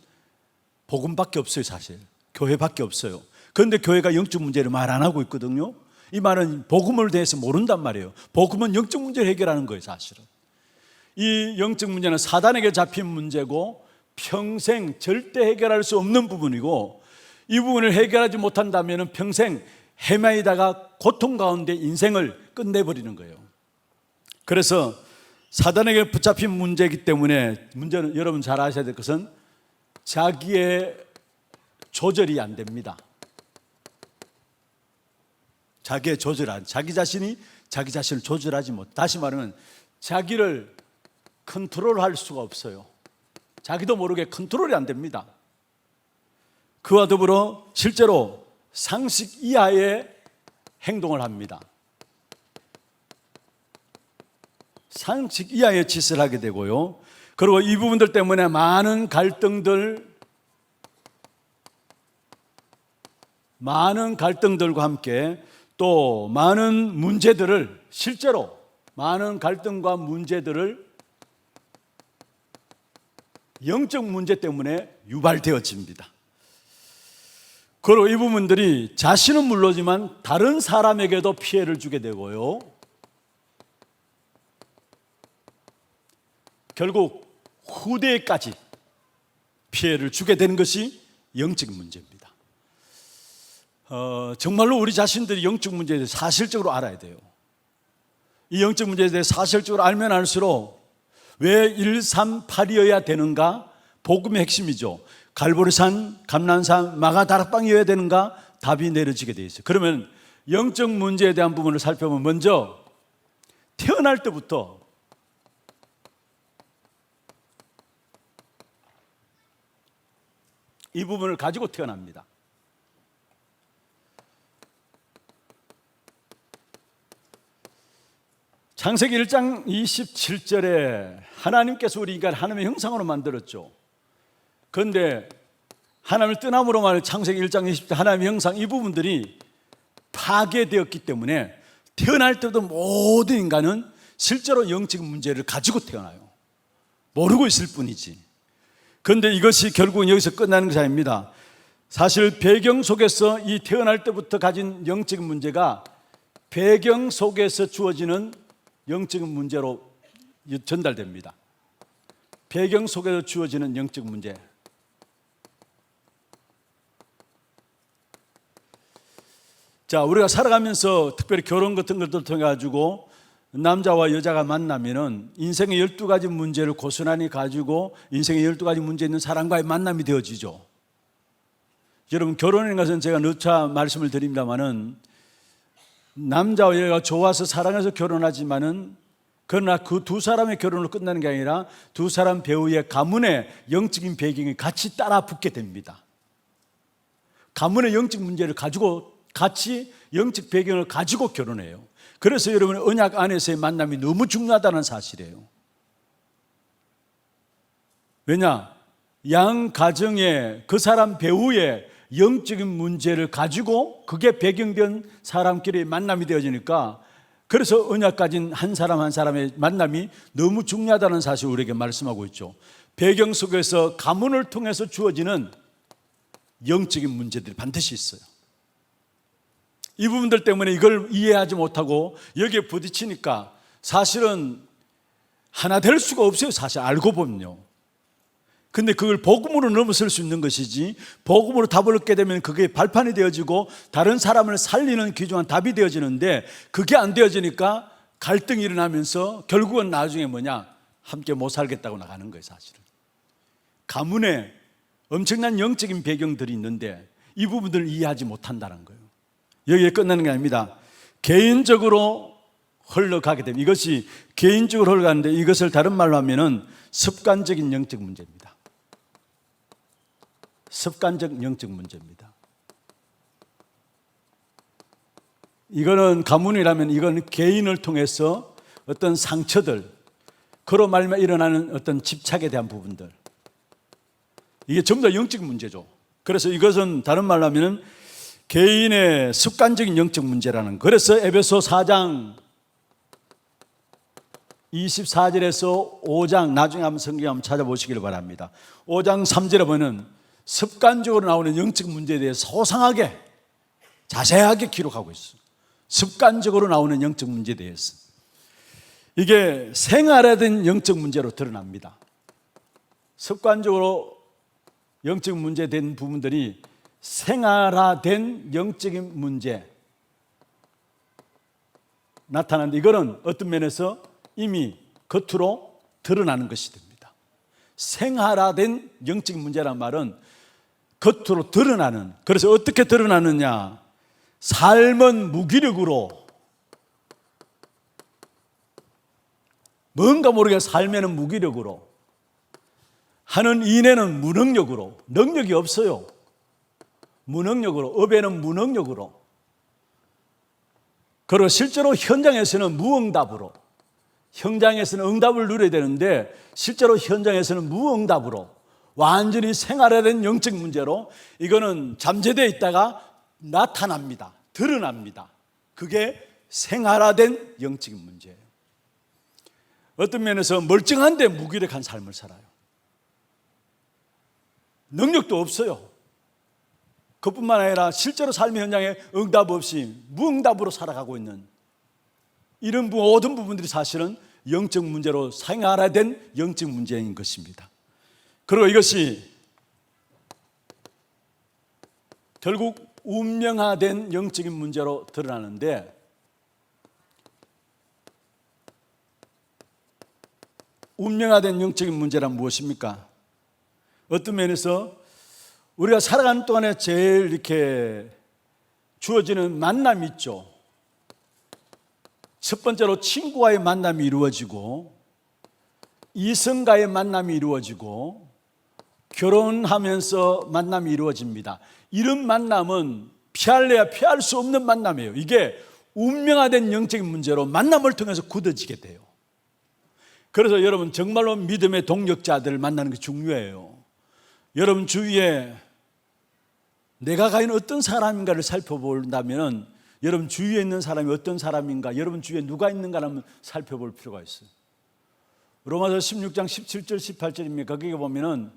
복음밖에 없어요. 사실 교회밖에 없어요. 그런데 교회가 영적 문제를 말 안 하고 있거든요. 이 말은 복음을 대해서 모른단 말이에요. 복음은 영적 문제를 해결하는 거예요. 사실은 이 영적 문제는 사단에게 잡힌 문제고 평생 절대 해결할 수 없는 부분이고 이 부분을 해결하지 못한다면 평생 헤매이다가 고통 가운데 인생을 끝내버리는 거예요. 그래서 사단에게 붙잡힌 문제이기 때문에 문제는 여러분 잘 아셔야 될 것은 자기의 조절이 안 됩니다. 자기 자신이 자기 자신을 조절하지 못. 다시 말하면 자기를 컨트롤할 수가 없어요. 자기도 모르게 컨트롤이 안 됩니다. 그와 더불어 실제로 상식 이하의 행동을 합니다. 상식 이하의 짓을 하게 되고요. 그리고 이 부분들 때문에 많은 갈등들과 함께 또 많은 문제들을, 실제로 많은 갈등과 문제들을 영적 문제 때문에 유발되어집니다. 그리고 이 부분들이 자신은 물론이지만 다른 사람에게도 피해를 주게 되고요. 결국 후대에까지 피해를 주게 되는 것이 영적 문제입니다. 정말로 우리 자신들이 영적 문제에 대해 사실적으로 알아야 돼요. 이 영적 문제에 대해 사실적으로 알면 알수록 왜 138이어야 되는가? 복음의 핵심이죠. 갈보리산, 감난산, 마가다락방이어야 되는가? 답이 내려지게 되어 있어요. 그러면 영적 문제에 대한 부분을 살펴보면 먼저 태어날 때부터 이 부분을 가지고 태어납니다. 창세기 1장 27절에 하나님께서 우리 인간을 하나님의 형상으로 만들었죠. 그런데 하나님을 떠남으로 말해 창세기 1장 20절 하나님의 형상, 이 부분들이 파괴되었기 때문에 태어날 때도 모든 인간은 실제로 영적 문제를 가지고 태어나요. 모르고 있을 뿐이지. 그런데 이것이 결국은 여기서 끝나는 것이 아닙니다. 사실 배경 속에서 이 태어날 때부터 가진 영적 문제가 배경 속에서 주어지는 영적 문제로 전달됩니다. 배경 속에서 주어지는 영적 문제. 자, 우리가 살아가면서 특별히 결혼 같은 것들을 통해 가지고 남자와 여자가 만나면은 인생의 12가지 문제를 고스란히 가지고 인생의 12가지 문제 있는 사람과의 만남이 되어지죠. 여러분, 결혼에 가서는 제가 누차 말씀을 드립니다만은 남자와 여자가 좋아서 사랑해서 결혼하지만은 그러나 그 두 사람의 결혼으로 끝나는 게 아니라 두 사람 배우의 가문의 영적인 배경이 같이 따라 붙게 됩니다. 가문의 영적 문제를 가지고 같이 영적 배경을 가지고 결혼해요. 그래서 여러분, 언약 안에서의 만남이 너무 중요하다는 사실이에요. 왜냐? 양 가정의 그 사람 배우의 영적인 문제를 가지고 그게 배경된 사람끼리 만남이 되어지니까, 그래서 언약 가진 한 사람 한 사람의 만남이 너무 중요하다는 사실을 우리에게 말씀하고 있죠. 배경 속에서 가문을 통해서 주어지는 영적인 문제들이 반드시 있어요. 이 부분들 때문에 이걸 이해하지 못하고 여기에 부딪히니까 사실은 하나 될 수가 없어요. 사실 알고 보면요. 근데 그걸 복음으로 넘어설 수 있는 것이지, 복음으로 답을 얻게 되면 그게 발판이 되어지고 다른 사람을 살리는 귀중한 답이 되어지는데, 그게 안 되어지니까 갈등이 일어나면서 결국은 나중에 뭐냐? 함께 못 살겠다고 나가는 거예요. 사실은 가문에 엄청난 영적인 배경들이 있는데 이 부분들을 이해하지 못한다는 거예요. 여기에 끝나는 게 아닙니다. 개인적으로 흘러가게 됩니다. 이것이 개인적으로 흘러가는데, 이것을 다른 말로 하면은 습관적인 영적 문제입니다. 습관적 영적 문제입니다. 이거는 가문이라면 이건 개인을 통해서 어떤 상처들, 그로 말미암아 일어나는 어떤 집착에 대한 부분들, 이게 전부 다 영적 문제죠. 그래서 이것은 다른 말로 하면은 개인의 습관적인 영적 문제라는. 그래서 에베소 4장 24절에서 5장, 나중에 한번 성경 한번 찾아보시길 바랍니다. 5장 3절에 보면 습관적으로 나오는 영적 문제에 대해 소상하게 자세하게 기록하고 있어요. 습관적으로 나오는 영적 문제에 대해서. 이게 생활화된 영적 문제로 드러납니다. 습관적으로 영적 문제된 부분들이 생활화된 영적인 문제 나타나는데, 이거는 어떤 면에서 이미 겉으로 드러나는 것이 됩니다. 생활화된 영적인 문제란 말은 겉으로 드러나는. 그래서 어떻게 드러나느냐? 삶은 무기력으로, 뭔가 모르게 삶에는 무기력으로, 하는 인애는 무능력으로, 능력이 없어요. 무능력으로, 업에는 무능력으로. 그리고 실제로 현장에서는 무응답으로, 현장에서는 응답을 누려야 되는데 실제로 현장에서는 무응답으로 완전히 생활화된 영적 문제로 이거는 잠재되어 있다가 나타납니다. 드러납니다. 그게 생활화된 영적인 문제예요. 어떤 면에서 멀쩡한데 무기력한 삶을 살아요. 능력도 없어요. 그뿐만 아니라 실제로 삶의 현장에 응답 없이 무응답으로 살아가고 있는 이런 모든 부분들이 사실은 영적 문제로 생활화된 영적 문제인 것입니다. 그리고 이것이 결국 운명화된 영적인 문제로 드러나는데, 운명화된 영적인 문제란 무엇입니까? 어떤 면에서 우리가 살아가는 동안에 제일 이렇게 주어지는 만남이 있죠. 첫 번째로 친구와의 만남이 이루어지고, 이성과의 만남이 이루어지고, 결혼하면서 만남이 이루어집니다. 이런 만남은 피할래야 피할 수 없는 만남이에요. 이게 운명화된 영적인 문제로 만남을 통해서 굳어지게 돼요. 그래서 여러분 정말로 믿음의 동력자들을 만나는 게 중요해요. 여러분 주위에 내가 과연 어떤 사람인가를 살펴본다면 여러분 주위에 있는 사람이 어떤 사람인가, 여러분 주위에 누가 있는가 한번 살펴볼 필요가 있어요. 로마서 16장 17절 18절입니다. 거기에 보면은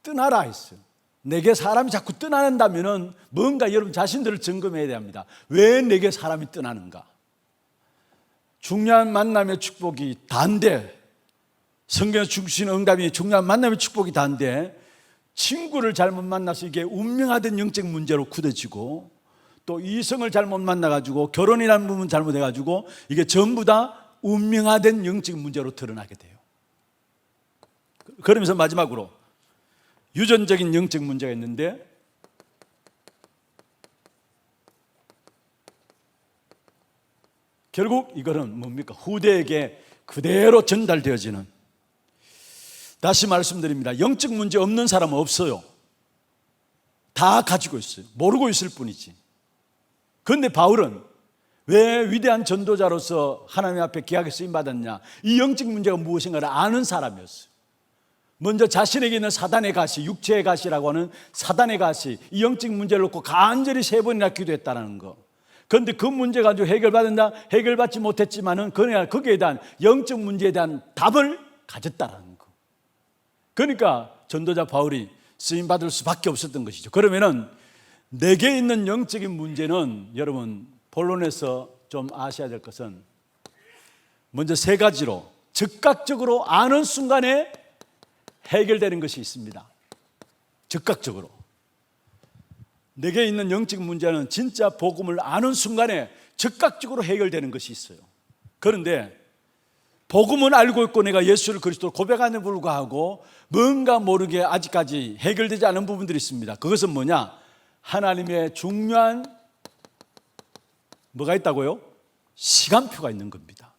떠나라 했어요. 내게 사람이 자꾸 떠나는다면은 뭔가 여러분 자신들을 점검해야 합니다. 왜 내게 사람이 떠나는가? 중요한 만남의 축복이 다인데, 성경에서 주시는 응답이 중요한 만남의 축복이 다인데 친구를 잘못 만나서 이게 운명화된 영적 문제로 굳어지고, 또 이성을 잘못 만나가지고 결혼이라는 부분 잘못해가지고 이게 전부 다 운명화된 영적 문제로 드러나게 돼요. 그러면서 마지막으로 유전적인 영적 문제가 있는데, 결국 이거는 뭡니까? 후대에게 그대로 전달되어지는, 다시 말씀드립니다. 영적 문제 없는 사람은 없어요. 다 가지고 있어요. 모르고 있을 뿐이지. 그런데 바울은 왜 위대한 전도자로서 하나님 앞에 귀하게 쓰임받았냐? 이 영적 문제가 무엇인가를 아는 사람이었어요. 먼저 자신에게 있는 사단의 가시, 육체의 가시라고 하는 사단의 가시, 이 영적 문제를 놓고 간절히 3번이나 기도했다는 거. 그런데 그 문제 가지고 해결받는다? 해결받지 못했지만은 거기에 대한 영적 문제에 대한 답을 가졌다는 거. 그러니까 전도자 바울이 쓰임받을 수밖에 없었던 것이죠. 그러면은 내게 있는 영적인 문제는 여러분 본론에서 좀 아셔야 될 것은 먼저 3가지로 즉각적으로 아는 순간에 해결되는 것이 있습니다. 즉각적으로. 내게 있는 영적 문제는 진짜 복음을 아는 순간에 즉각적으로 해결되는 것이 있어요. 그런데 복음은 알고 있고 내가 예수를 그리스도로 고백하는 불구하고 뭔가 모르게 아직까지 해결되지 않은 부분들이 있습니다. 그것은 뭐냐? 하나님의 중요한 뭐가 있다고요? 시간표가 있는 겁니다.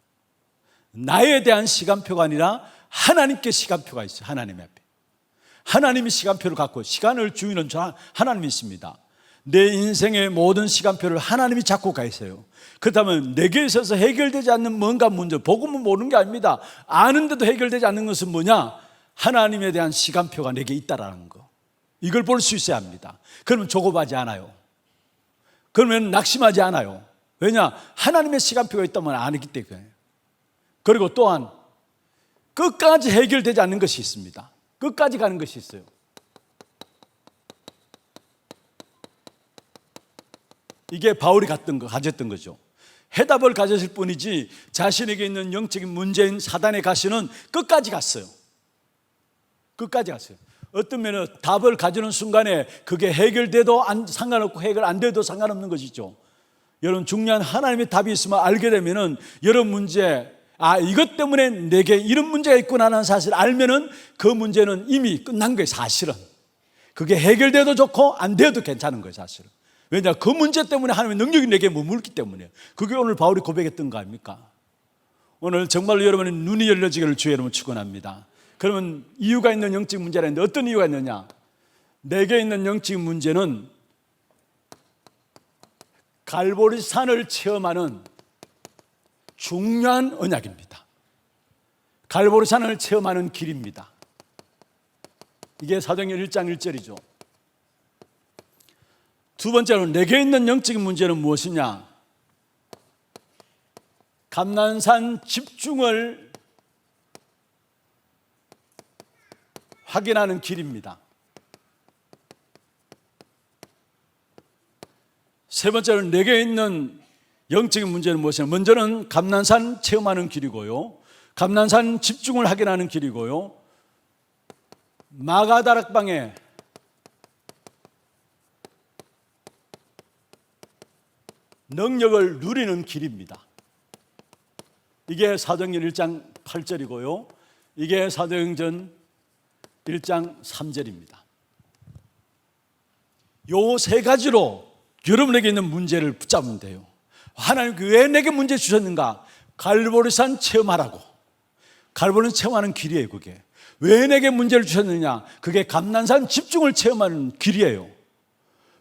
나에 대한 시간표가 아니라 하나님께 시간표가 있어요. 하나님 앞에. 하나님이 시간표를 갖고 시간을 주인은 하나님이십니다. 내 인생의 모든 시간표를 하나님이 잡고 계세요. 그렇다면 내게 있어서 해결되지 않는 뭔가 문제, 복음은 모르는 게 아닙니다. 아는데도 해결되지 않는 것은 뭐냐? 하나님에 대한 시간표가 내게 있다라는 거. 이걸 볼 수 있어야 합니다. 그러면 조급하지 않아요. 그러면 낙심하지 않아요. 왜냐? 하나님의 시간표가 있다면 아니기 때문에. 그리고 또한 끝까지 해결되지 않는 것이 있습니다. 끝까지 가는 것이 있어요. 이게 바울이 가졌던 거죠. 해답을 가졌을 뿐이지 자신에게 있는 영적인 문제인 사단의 가시는 끝까지 갔어요. 끝까지 갔어요. 어떤 면은 답을 가지는 순간에 그게 해결돼도 상관없고 해결 안 돼도 상관없는 것이죠. 여러분 중요한 하나님의 답이 있으면 알게 되면은 여러분 문제, 이것 때문에 내게 이런 문제가 있구나라는 사실을 알면은 그 문제는 이미 끝난 거예요. 사실은 그게 해결돼도 좋고 안 돼도 괜찮은 거예요. 사실은. 왜냐? 그 문제 때문에 하나님의 능력이 내게 머물기 때문에. 그게 오늘 바울이 고백했던 거 아닙니까? 오늘 정말로 여러분의 눈이 열려지기를 주의 이름으로 축원합니다. 그러면 이유가 있는 영적 문제라는데 어떤 이유가 있느냐? 내게 있는 영적 문제는 갈보리산을 체험하는 중요한 언약입니다. 갈보리산을 체험하는 길입니다. 이게 사도행전 1장 1절이죠. 두 번째로 내게 있는 영적인 문제는 무엇이냐? 감난산 집중을 확인하는 길입니다. 세 번째로 내게 있는 영적인 문제는 무엇이냐? 먼저는 감난산 체험하는 길이고요, 감난산 집중을 확인하는 길이고요, 마가다락방의 능력을 누리는 길입니다. 이게 사도행전 1장 8절이고요, 이게 사도행전 1장 3절입니다. 요 세 가지로 여러분에게 있는 문제를 붙잡으면 돼요. 하나님 왜 내게 문제 주셨는가? 갈보리산 체험하라고. 갈보리산 체험하는 길이에요. 그게 왜 내게 문제를 주셨느냐? 그게 감난산 집중을 체험하는 길이에요.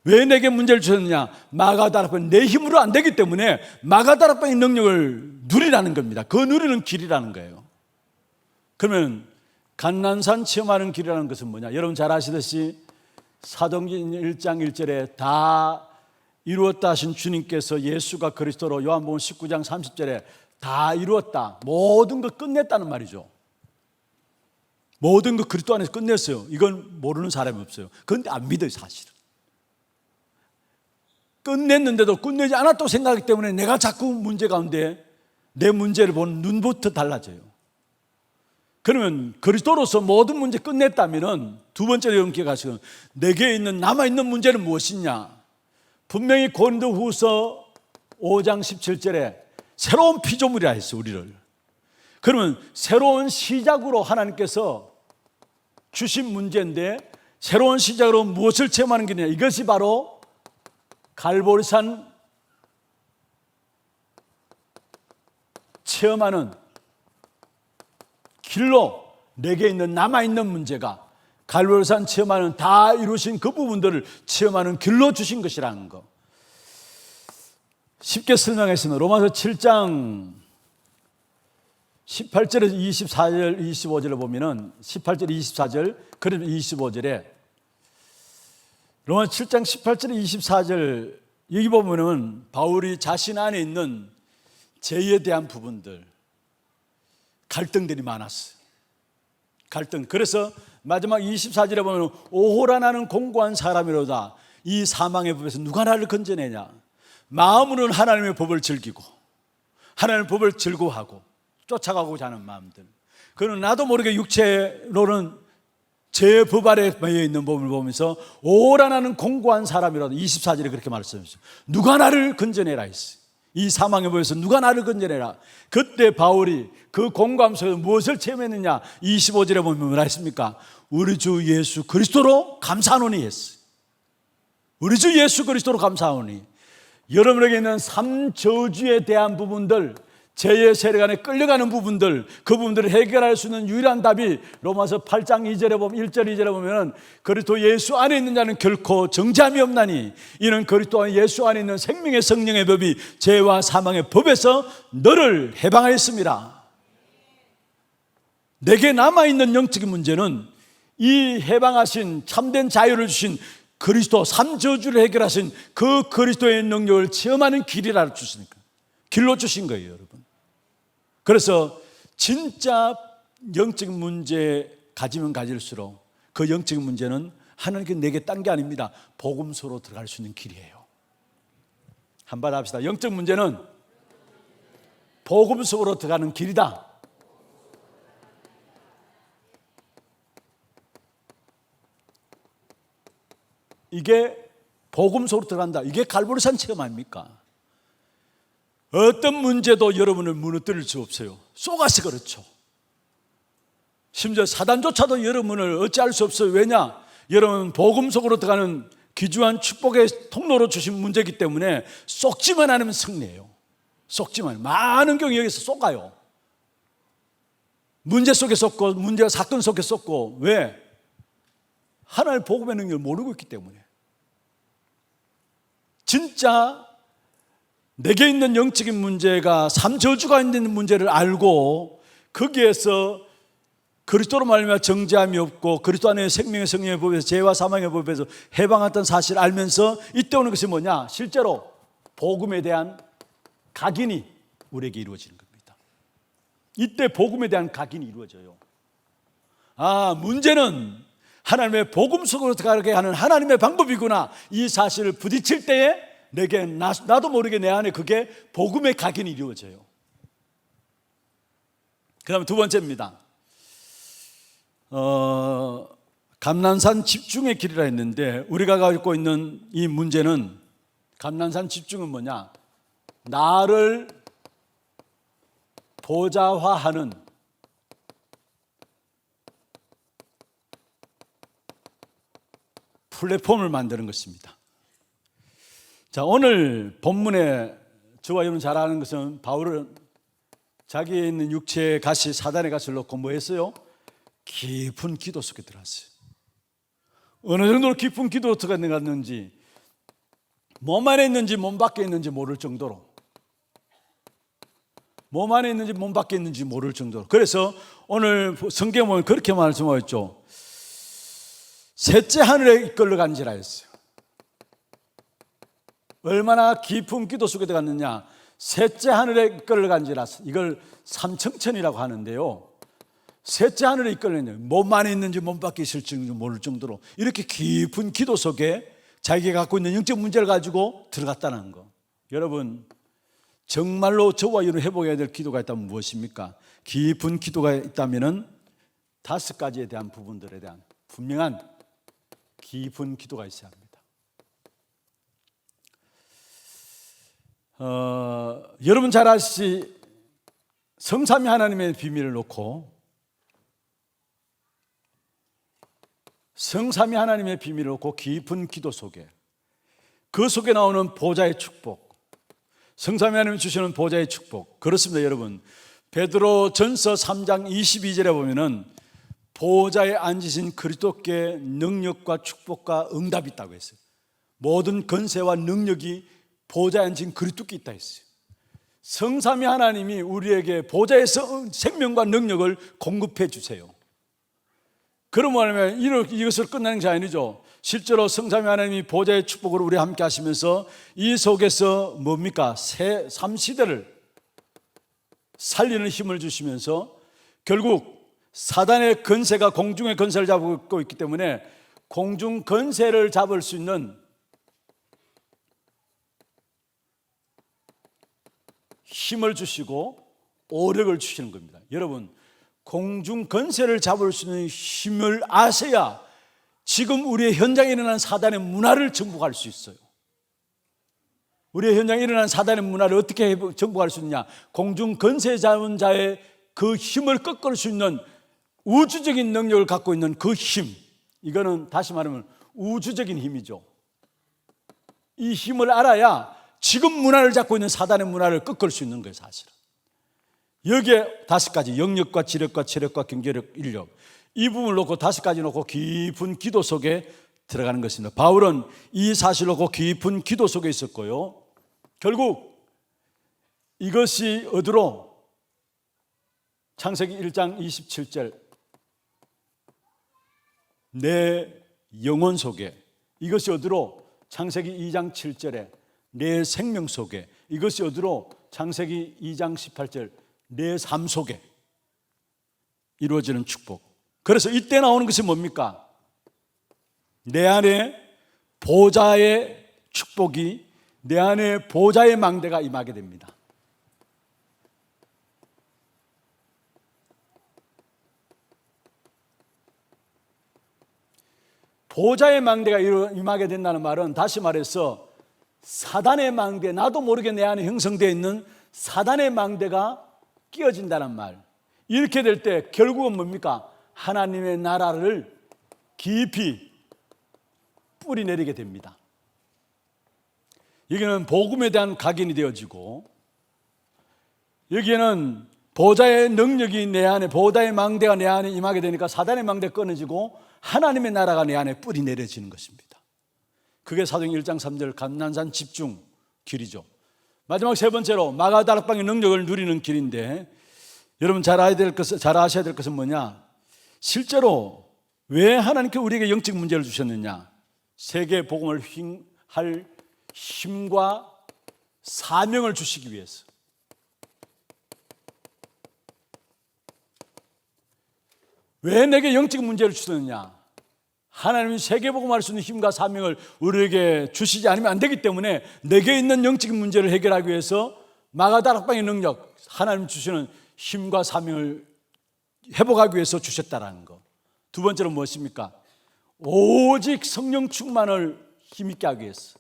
왜 내게 문제를 주셨느냐? 마가다락방, 내 힘으로 안 되기 때문에 마가다락방의 능력을 누리라는 겁니다. 그 누리는 길이라는 거예요. 그러면 감난산 체험하는 길이라는 것은 뭐냐? 여러분 잘 아시듯이 사도행전 1장 1절에 다 이루었다 하신 주님께서 예수가 그리스도로 요한복음 19장 30절에 다 이루었다, 모든 것 끝냈다는 말이죠. 모든 것 그리스도 안에서 끝냈어요. 이건 모르는 사람이 없어요. 그런데 안 믿어요. 사실은 끝냈는데도 끝내지 않았다고 생각하기 때문에 내가 자꾸 문제 가운데 내 문제를 보는 눈부터 달라져요. 그러면 그리스도로서 모든 문제 끝냈다면 두 번째로 여러분 기억하시고, 내게 있는 남아있는 문제는 무엇이냐? 분명히 고린도후서 5장 17절에 새로운 피조물이라 했어요, 우리를. 그러면 새로운 시작으로 하나님께서 주신 문제인데, 새로운 시작으로 무엇을 체험하는 길이냐? 이것이 바로 갈보리산 체험하는 길로 내게 있는 남아있는 문제가 갈보리산 체험하는 다 이루신 그 부분들을 체험하는 길로 주신 것이라는 거. 쉽게 설명했으면 로마서 7장 18절에서 24절, 25절을 보면은 18절, 24절, 그리고 25절에 로마서 7장 18절, 24절 여기 보면은 바울이 자신 안에 있는 죄에 대한 부분들, 갈등들이 많았어요. 갈등. 그래서 마지막 24절에 보면 오호라 나는 공고한 사람이로다. 이 사망의 법에서 누가 나를 건져내냐? 마음으로는 하나님의 법을 즐기고 하나님의 법을 즐거워하고 쫓아가고자 하는 마음들. 그는 나도 모르게 육체로는 제 법 아래 매여 있는 법을 보면서 오호라 나는 공고한 사람이로다. 24절에 그렇게 말씀했어요. 누가 나를 건져내라 했어요. 이 사망의 법에서 누가 나를 건져내라. 그때 바울이 그 공고함 속에서 무엇을 체험했느냐? 25절에 보면 뭐라 했습니까? 우리 주 예수 그리스도로 감사하노니 했어요. 우리 주 예수 그리스도로 감사하노니. 여러분에게 있는 삼저주에 대한 부분들, 죄의 세력 안에 끌려가는 부분들, 그 부분들을 해결할 수 있는 유일한 답이 로마서 8장 2절에 보면 1절 2절에 보면 그리스도 예수 안에 있는 자는 결코 정죄함이 없나니 이는 그리스도 예수 안에 있는 생명의 성령의 법이 죄와 사망의 법에서 너를 해방하였습니다. 내게 남아있는 영적인 문제는 이 해방하신 참된 자유를 주신 그리스도 삼저주를 해결하신 그 그리스도의 능력을 체험하는 길이라 주시니까 길로 주신 거예요, 여러분. 그래서 진짜 영적인 문제 가지면 가질수록 그 영적인 문제는 하나님께 내게 딴 게 아닙니다. 복음서로 들어갈 수 있는 길이에요. 한번 합시다. 영적 문제는 복음서로 들어가는 길이다. 이게 복음서로 들어간다. 이게 갈보리산 체험 아닙니까? 어떤 문제도 여러분을 무너뜨릴 수 없어요. 쏘가시 그렇죠. 심지어 사단조차도 여러분을 어찌할 수 없어요. 왜냐? 여러분 복음 속으로 들어가는 귀중한 축복의 통로로 주신 문제이기 때문에 쏙지만 않으면 승리예요. 쏙지만. 많은 경우 여기서 쏘가요. 문제 속에 섰고 문제가 사건 속에 섰고 왜? 하나님의 복음의 능력을 모르고 있기 때문에. 진짜 내게 있는 영적인 문제가 삼저주가 있는 문제를 알고 거기에서 그리스도로 말미암아 정죄함이 없고 그리스도 안에 생명의 성령의 법에서 죄와 사망의 법에서 해방했던 사실을 알면서 이때 오는 것이 뭐냐? 실제로 복음에 대한 각인이 우리에게 이루어지는 겁니다. 이때 복음에 대한 각인이 이루어져요. 아, 문제는 하나님의 복음 속으로 들어가게 하는 하나님의 방법이구나. 이 사실을 부딪힐 때에 내게 나도 모르게 내 안에 그게 복음의 각인이 이루어져요. 그 다음에 두 번째입니다. 감난산 집중의 길이라 했는데 우리가 갖고 있는 이 문제는 감난산 집중은 뭐냐? 나를 보좌화하는 플랫폼을 만드는 것입니다. 자, 오늘 본문에 저와 여러분 잘 아는 것은 바울은 자기에 있는 육체의 가시, 사단의 가시를 놓고 뭐 했어요? 깊은 기도 속에 들어갔어요. 어느 정도로 깊은 기도 속에 들어갔는지, 몸 안에 있는지 몸 밖에 있는지 모를 정도로, 몸 안에 있는지 몸 밖에 있는지 모를 정도로. 그래서 오늘 성경 보면 그렇게 말씀하셨죠. 셋째 하늘에 이끌려간지라 했어요. 얼마나 깊은 기도 속에 들어갔느냐? 셋째 하늘에 이끌려간지라. 이걸 삼청천이라고 하는데요. 셋째 하늘에 이끌려있는, 몸 안에 있는지 몸 밖에 있을지 모를 정도로 이렇게 깊은 기도 속에 자기가 갖고 있는 영적 문제를 가지고 들어갔다는 거. 여러분, 정말로 저와 여러분 회복해야 될 기도가 있다면 무엇입니까? 깊은 기도가 있다면 5가지에 대한 부분들에 대한 분명한 깊은 기도가 있어야 합니다. 여러분 잘 아시지, 성삼위 하나님의 비밀을 놓고 성삼위 하나님의 비밀을 놓고 깊은 기도 속에, 그 속에 나오는 보좌의 축복, 성삼위 하나님이 주시는 보좌의 축복. 그렇습니다. 여러분, 베드로 전서 3장 22절에 보면은 보좌에 앉으신 그리스도께 능력과 축복과 응답이 있다고 했어요. 모든 권세와 능력이 보좌에 앉은 그리스도께 있다 했어요. 성삼위 하나님이 우리에게 보좌에서 생명과 능력을 공급해 주세요. 그런 말하면 이것을 끝나는 것이 아니죠. 실제로 성삼위 하나님이 보좌의 축복으로 우리 함께 하시면서 이 속에서 뭡니까? 새 3시대를 살리는 힘을 주시면서 결국 사단의 권세가 공중의 권세를 잡고 있기 때문에 공중 권세를 잡을 수 있는 힘을 주시고 오력을 주시는 겁니다. 여러분, 공중 권세를 잡을 수 있는 힘을 아셔야 지금 우리의 현장에 일어난 사단의 문화를 정복할 수 있어요. 우리의 현장에 일어난 사단의 문화를 어떻게 정복할 수 있느냐? 공중 권세 잡은 자의 그 힘을 꺾을 수 있는 우주적인 능력을 갖고 있는 그 힘, 이거는 다시 말하면 우주적인 힘이죠. 이 힘을 알아야 지금 문화를 잡고 있는 사단의 문화를 꺾을 수 있는 거예요, 사실은. 여기에 5가지, 영력과 지력과 체력과 경제력, 인력, 이 부분을 놓고 5가지 놓고 깊은 기도 속에 들어가는 것입니다. 바울은 이 사실을 놓고 깊은 기도 속에 있었고요. 결국 이것이 어디로? 창세기 1장 27절, 내 영혼 속에, 이것이 어디로? 창세기 2장 7절에 내 생명 속에, 이것이 어디로? 창세기 2장 18절, 내 삶 속에 이루어지는 축복. 그래서 이때 나오는 것이 뭡니까? 내 안에 보좌의 축복이, 내 안에 보좌의 망대가 임하게 됩니다. 보좌의 망대가 임하게 된다는 말은, 다시 말해서 사단의 망대, 나도 모르게 내 안에 형성되어 있는 사단의 망대가 끼어진다는 말. 이렇게 될 때 결국은 뭡니까? 하나님의 나라를 깊이 뿌리내리게 됩니다. 여기는 복음에 대한 각인이 되어지고, 여기에는 보좌의 능력이 내 안에, 보좌의 망대가 내 안에 임하게 되니까 사단의 망대가 끊어지고 하나님의 나라가 내 안에 뿌리 내려지는 것입니다. 그게 사도행전 1장 3절 감난산 집중 길이죠. 마지막 세 번째로 마가다락방의 능력을 누리는 길인데, 여러분 잘 아셔야 될 것은 뭐냐? 실제로 왜 하나님께 우리에게 영적 문제를 주셨느냐? 세계 복음을 할 힘과 사명을 주시기 위해서. 왜 내게 영적 문제를 주셨느냐? 하나님이 세계복음할 수 있는 힘과 사명을 우리에게 주시지 않으면 안 되기 때문에 내게 있는 영적 문제를 해결하기 위해서 마가다락방의 능력, 하나님 주시는 힘과 사명을 회복하기 위해서 주셨다라는 거. 두 번째로 무엇입니까? 오직 성령 충만을 힘있게 하기 위해서.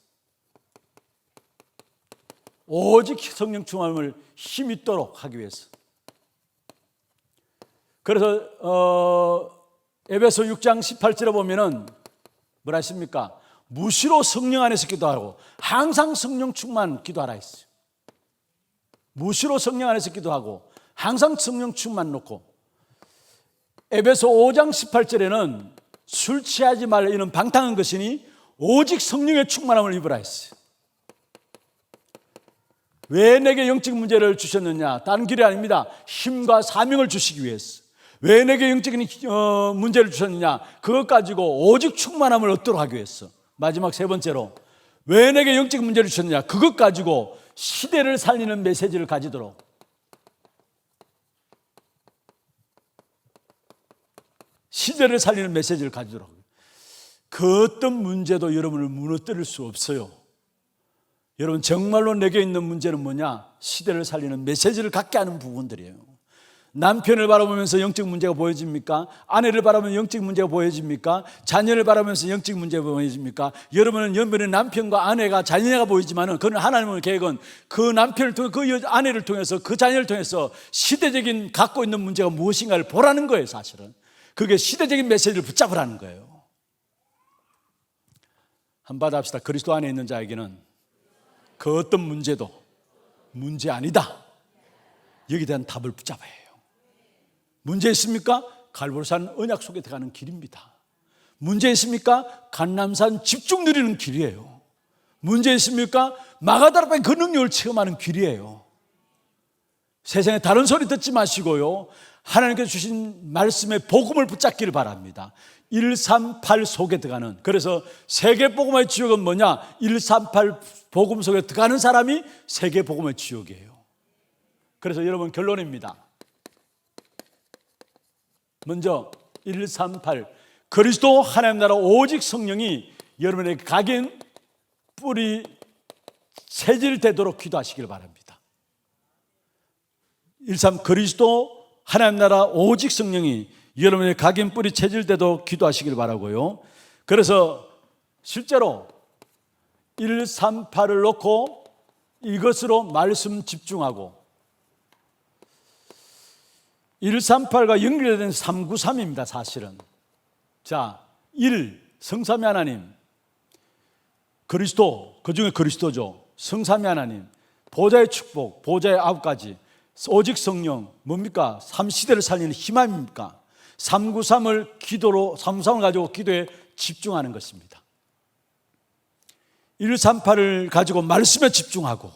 오직 성령 충만을 힘있도록 하기 위해서. 그래서 에베소 6장 18절에 보면은 뭐라 했습니까? 무시로 성령 안에서 기도하고 항상 성령 충만 기도하라 했어요. 무시로 성령 안에서 기도하고 항상 성령 충만 놓고, 에베소 5장 18절에는 술 취하지 말라 이는 방탕한 것이니 오직 성령의 충만함을 입으라 했어요. 왜 내게 영적 문제를 주셨느냐? 다른 길이 아닙니다. 힘과 사명을 주시기 위해서. 왜 내게 영적인 문제를 주셨느냐? 그것 가지고 오직 충만함을 얻도록 하기 위해서. 마지막 세 번째로 왜 내게 영적 문제를 주셨느냐? 그것 가지고 시대를 살리는 메시지를 가지도록. 시대를 살리는 메시지를 가지도록. 그 어떤 문제도 여러분을 무너뜨릴 수 없어요. 여러분 정말로 내게 있는 문제는 뭐냐? 시대를 살리는 메시지를 갖게 하는 부분들이에요. 남편을 바라보면서 영적 문제가 보여집니까? 아내를 바라보면 영적 문제가 보여집니까? 자녀를 바라보면서 영적 문제가 보여집니까? 여러분은 연변의 남편과 아내가 자녀가 보이지만 그는 하나님의 계획은 그 남편을 통해 그 아내를 통해서 그 자녀를 통해서 시대적인 갖고 있는 문제가 무엇인가를 보라는 거예요. 사실은 그게 시대적인 메시지를 붙잡으라는 거예요. 한번 합시다. 그리스도 안에 있는 자에게는 그 어떤 문제도 문제 아니다. 여기에 대한 답을 붙잡아야 해요. 문제 있습니까? 갈보리산 언약 속에 들어가는 길입니다. 문제 있습니까? 감람산 집중 누리는 길이에요. 문제 있습니까? 마가다락방의 그 능력을 체험하는 길이에요. 세상에 다른 소리 듣지 마시고요, 하나님께서 주신 말씀의 복음을 붙잡기를 바랍니다. 138 속에 들어가는, 그래서 세계 복음의 지역은 뭐냐? 138 복음 속에 들어가는 사람이 세계 복음의 지역이에요. 그래서 여러분 결론입니다. 먼저 138 그리스도 하나님 나라 오직 성령이 여러분에게 각인 뿌리 체질되도록 기도하시길 바랍니다. 13 그리스도 하나님 나라 오직 성령이 여러분의 각인 뿌리 체질되도록 기도하시길 바라고요. 그래서 실제로 138을 놓고 이것으로 말씀 집중하고, 138과 연결된 393입니다. 사실은. 자, 1 성삼위 하나님, 그리스도, 그중에 그리스도죠. 성삼위 하나님, 보좌의 축복, 보좌의 9가지, 오직 성령, 뭡니까? 3시대를 살리는 희망입니까? 393을 기도로, 393을 가지고 기도에 집중하는 것입니다. 138을 가지고 말씀에 집중하고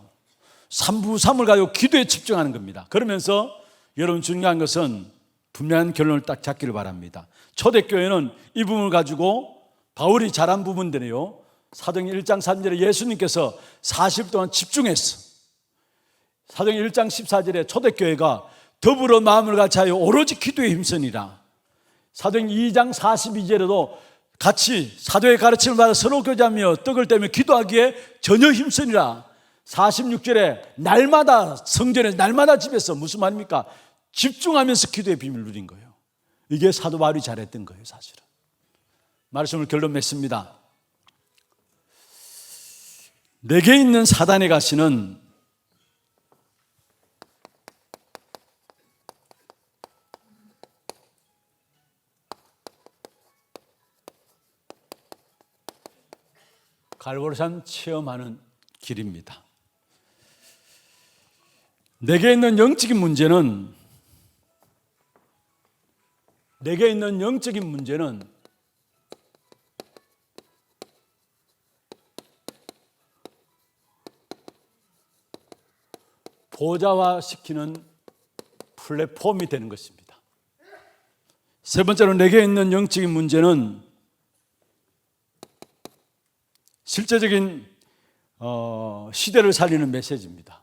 393을 가지고 기도에 집중하는 겁니다. 그러면서 여러분 중요한 것은 분명한 결론을 딱 잡기를 바랍니다. 초대교회는 이 부분을 가지고 바울이 잘한 부분들이요, 사도행전 1장 3절에 예수님께서 40일 동안 집중했어. 사도행전 1장 14절에 초대교회가 더불어 마음을 같이하여 오로지 기도에 힘쓰니라. 사도행전 2장 42절에도 같이 사도의 가르침을 받아 서로 교제하며 떡을 떼며 기도하기에 전혀 힘쓰니라. 46절에 날마다 성전에 날마다 집에서, 무슨 말입니까? 집중하면서 기도의 비밀을 누린 거예요. 이게 사도 바울이 잘했던 거예요. 사실은. 말씀을 결론 맺습니다. 내게 있는 사단의 가시는 갈보리산 체험하는 길입니다. 내게 있는 영적인 문제는 내게 있는 영적인 문제는 보좌화시키는 플랫폼이 되는 것입니다. 세 번째로 내게 있는 영적인 문제는 실제적인 시대를 살리는 메시지입니다.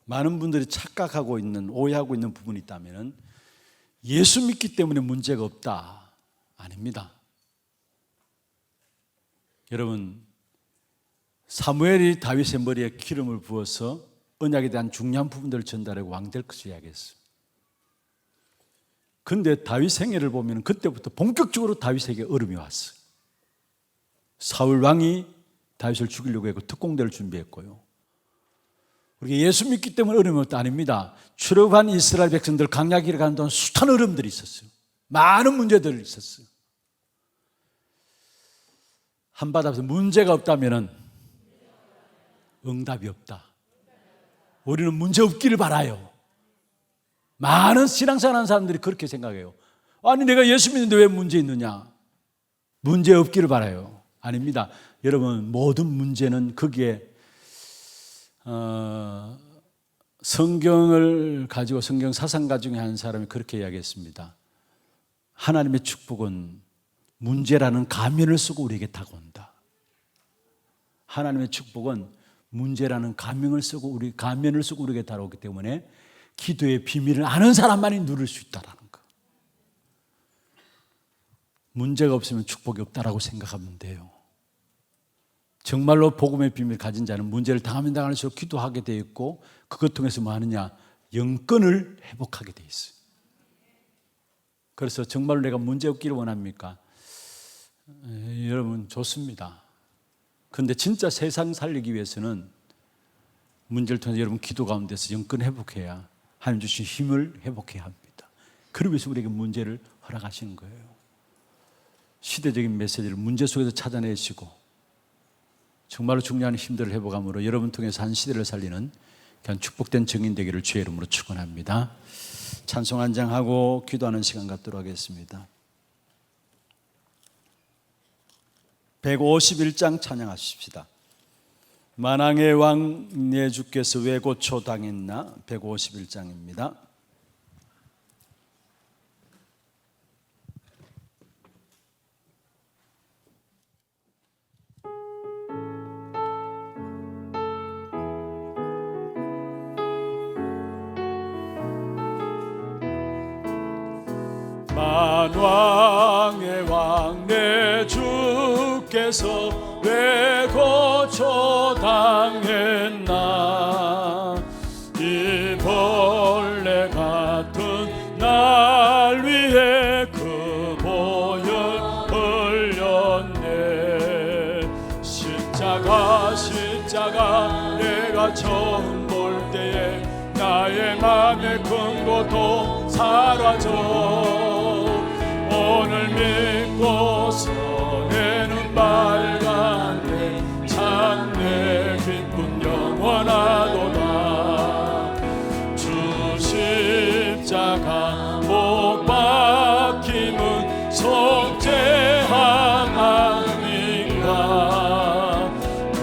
많은 분들이 착각하고 있는, 오해하고 있는 부분이 있다면 예수 믿기 때문에 문제가 없다. 아닙니다. 여러분, 사무엘이 다윗의 머리에 기름을 부어서 언약에 대한 중요한 부분들을 전달하고 왕될 것을 이야기했어요. 그런데 다윗 생애를 보면 그때부터 본격적으로 다윗에게 어려움이 왔어요. 사울 왕이 다윗을 죽이려고 했고 특공대를 준비했고요. 우리가 예수 믿기 때문에 어려움이 없다. 아닙니다. 출애굽한 이스라엘 백성들 광야 길을 가는 동안 숱한 어려움들이 있었어요. 많은 문제들이 있었어요. 한바탕에서 문제가 없다면 응답이 없다. 우리는 문제 없기를 바라요. 많은 신앙생활하는 사람들이 그렇게 생각해요. 아니 내가 예수 믿는데 왜 문제 있느냐? 문제 없기를 바라요. 아닙니다. 여러분, 모든 문제는 거기에 성경을 가지고 성경 사상가 중에 한 사람이 그렇게 이야기했습니다. 하나님의 축복은 문제라는 가면을 쓰고 우리에게 다가온다. 하나님의 축복은 문제라는 가면을 쓰고 우리에게 다가오기 때문에 기도의 비밀을 아는 사람만이 누릴 수 있다라는 거. 문제가 없으면 축복이 없다라고 생각하면 돼요. 정말로 복음의 비밀을 가진 자는 문제를 당하면 당할수록 기도하게 되어 있고 그것 통해서 뭐 하느냐? 영권을 회복하게 되어 있어요. 그래서 정말로 내가 문제 없기를 원합니까? 여러분 좋습니다. 그런데 진짜 세상 살리기 위해서는 문제를 통해서 여러분 기도 가운데서 영권 회복해야 하나님 주신 힘을 회복해야 합니다. 그러기 위해서 우리에게 문제를 허락하시는 거예요. 시대적인 메시지를 문제 속에서 찾아내시고 정말로 중요한 힘들을 회복함으로 여러분 통해서 한 시대를 살리는 그냥 축복된 증인 되기를 주의 이름으로 축원합니다. 찬송 한 장 하고 기도하는 시간 갖도록 하겠습니다. 151장 찬양하십시다. 만왕의 왕 내 주께서 왜 고초 당했나? 151장입니다. 만왕의 왕 내 주께서 왜 고초 당했나? 이 벌레 같은 날 위해 그 보혈 흘렸네. 십자가 내가 처음 볼 때에 나의 맘의 큰 고통 사라져. 오늘 믿고 서내는 빨간데 참 내 기쁨 영원하도다. 주 십자가 못 박힘은 속죄함 아닌가. 그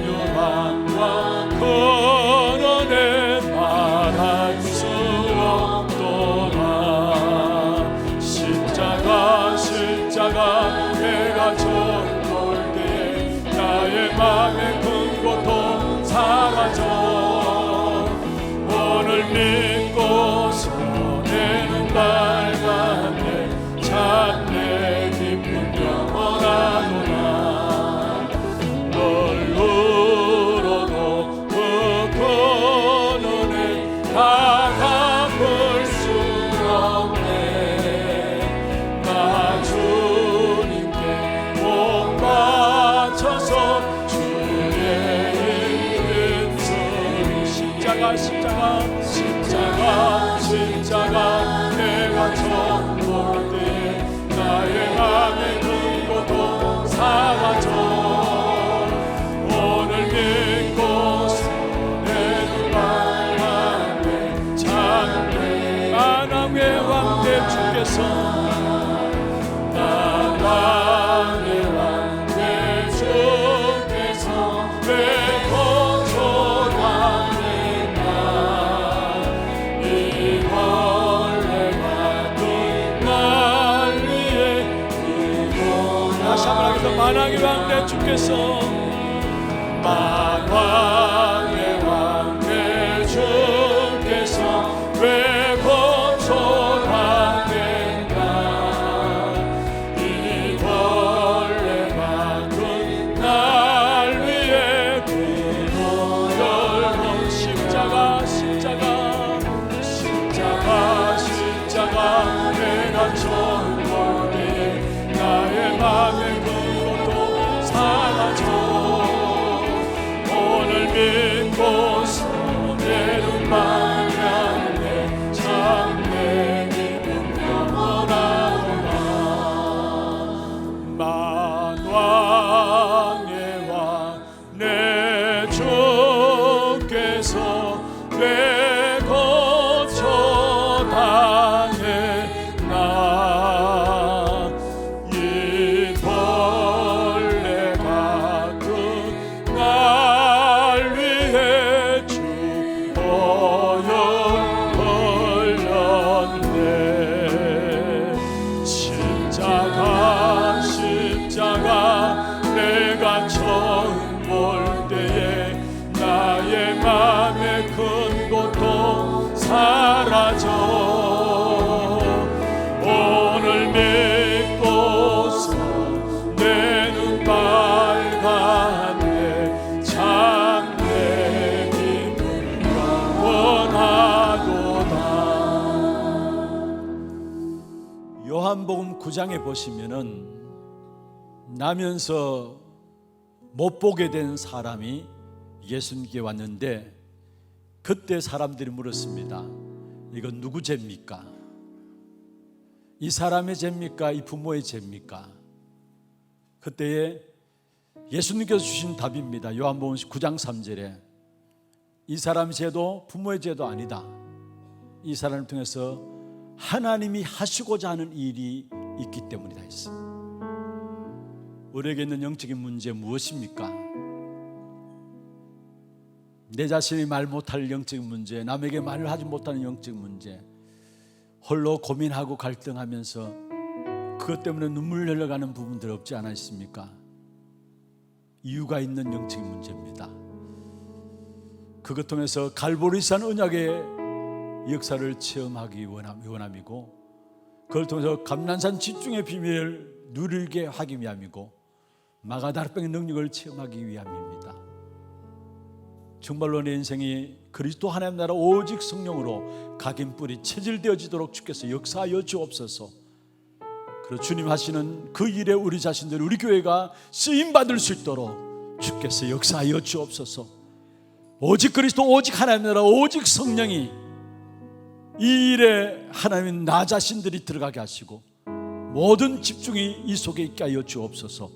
긍휼함과 그런에 말할 수 없도다. 십자가 내가 처음 볼 때에 나의 맘의 큰 고통 사라져. 오늘 믿고 서내는 빨간 내 참내 기쁨 영원하도다. 널 울어도 그 근원에 다 갚을 수 없네. 나 주님께 목 바쳐서 주의 주께서 만왕의 왕 내 주께서 왜 거처하는가 이 벌레가 날 위해 다시 한번 하겠습니다. 만왕의 왕 내 주께서 만왕의 왕 내 주께서 왜 거처하는가 이 벌레 같은 날 위해 열고 십자가 내가 천벌에 나의 맘의 그것도 사라져 오늘 믿고서 내 눈 마련해 참내 기쁨 영원하구나 만왕의 왕 내 주께서 왜 거처당했나 이 벌레 같은 날 위해 죽어야 걸렸네 십자가 내가 처음 볼 때에 나의 맘에 큰 것도 사라져 오늘 믿고서 내 눈 밝았네 참내 기쁨 영원하도다 요한복음 9장에 보시면은 나면서 못 보게 된 사람이 예수님께 왔는데 그때 사람들이 물었습니다. 이건 누구 죄입니까? 이 사람의 죄입니까? 이 부모의 죄입니까? 그때에 예수님께서 주신 답입니다. 요한복음 9장 3절에 이 사람 죄도 부모의 죄도 아니다. 이 사람을 통해서 하나님이 하시고자 하는 일이 있기 때문이다 했습니다. 우리에게 있는 영적인 문제 무엇입니까? 내 자신이 말 못할 영적인 문제, 남에게 말을 하지 못하는 영적인 문제, 홀로 고민하고 갈등하면서 그것 때문에 눈물 흘려가는 부분들 없지 않아 있습니까? 이유가 있는 영적인 문제입니다. 그것 통해서 갈보리산 언약의 역사를 체험하기 원함이고 그걸 통해서 감난산 집중의 비밀을 누리게 하기 위함이고 마가다락방의 능력을 체험하기 위함입니다. 정말로 내 인생이 그리스도 하나님 나라 오직 성령으로 각인뿌리 체질되어지도록 주께서 역사하여 주옵소서. 그리고 주님 하시는 그 일에 우리 자신들 우리 교회가 쓰임받을 수 있도록 주께서 역사하여 주옵소서. 오직 그리스도 오직 하나님 나라 오직 성령이 이 일에 하나님 나 자신들이 들어가게 하시고 모든 집중이 이 속에 있게 하여 주옵소서.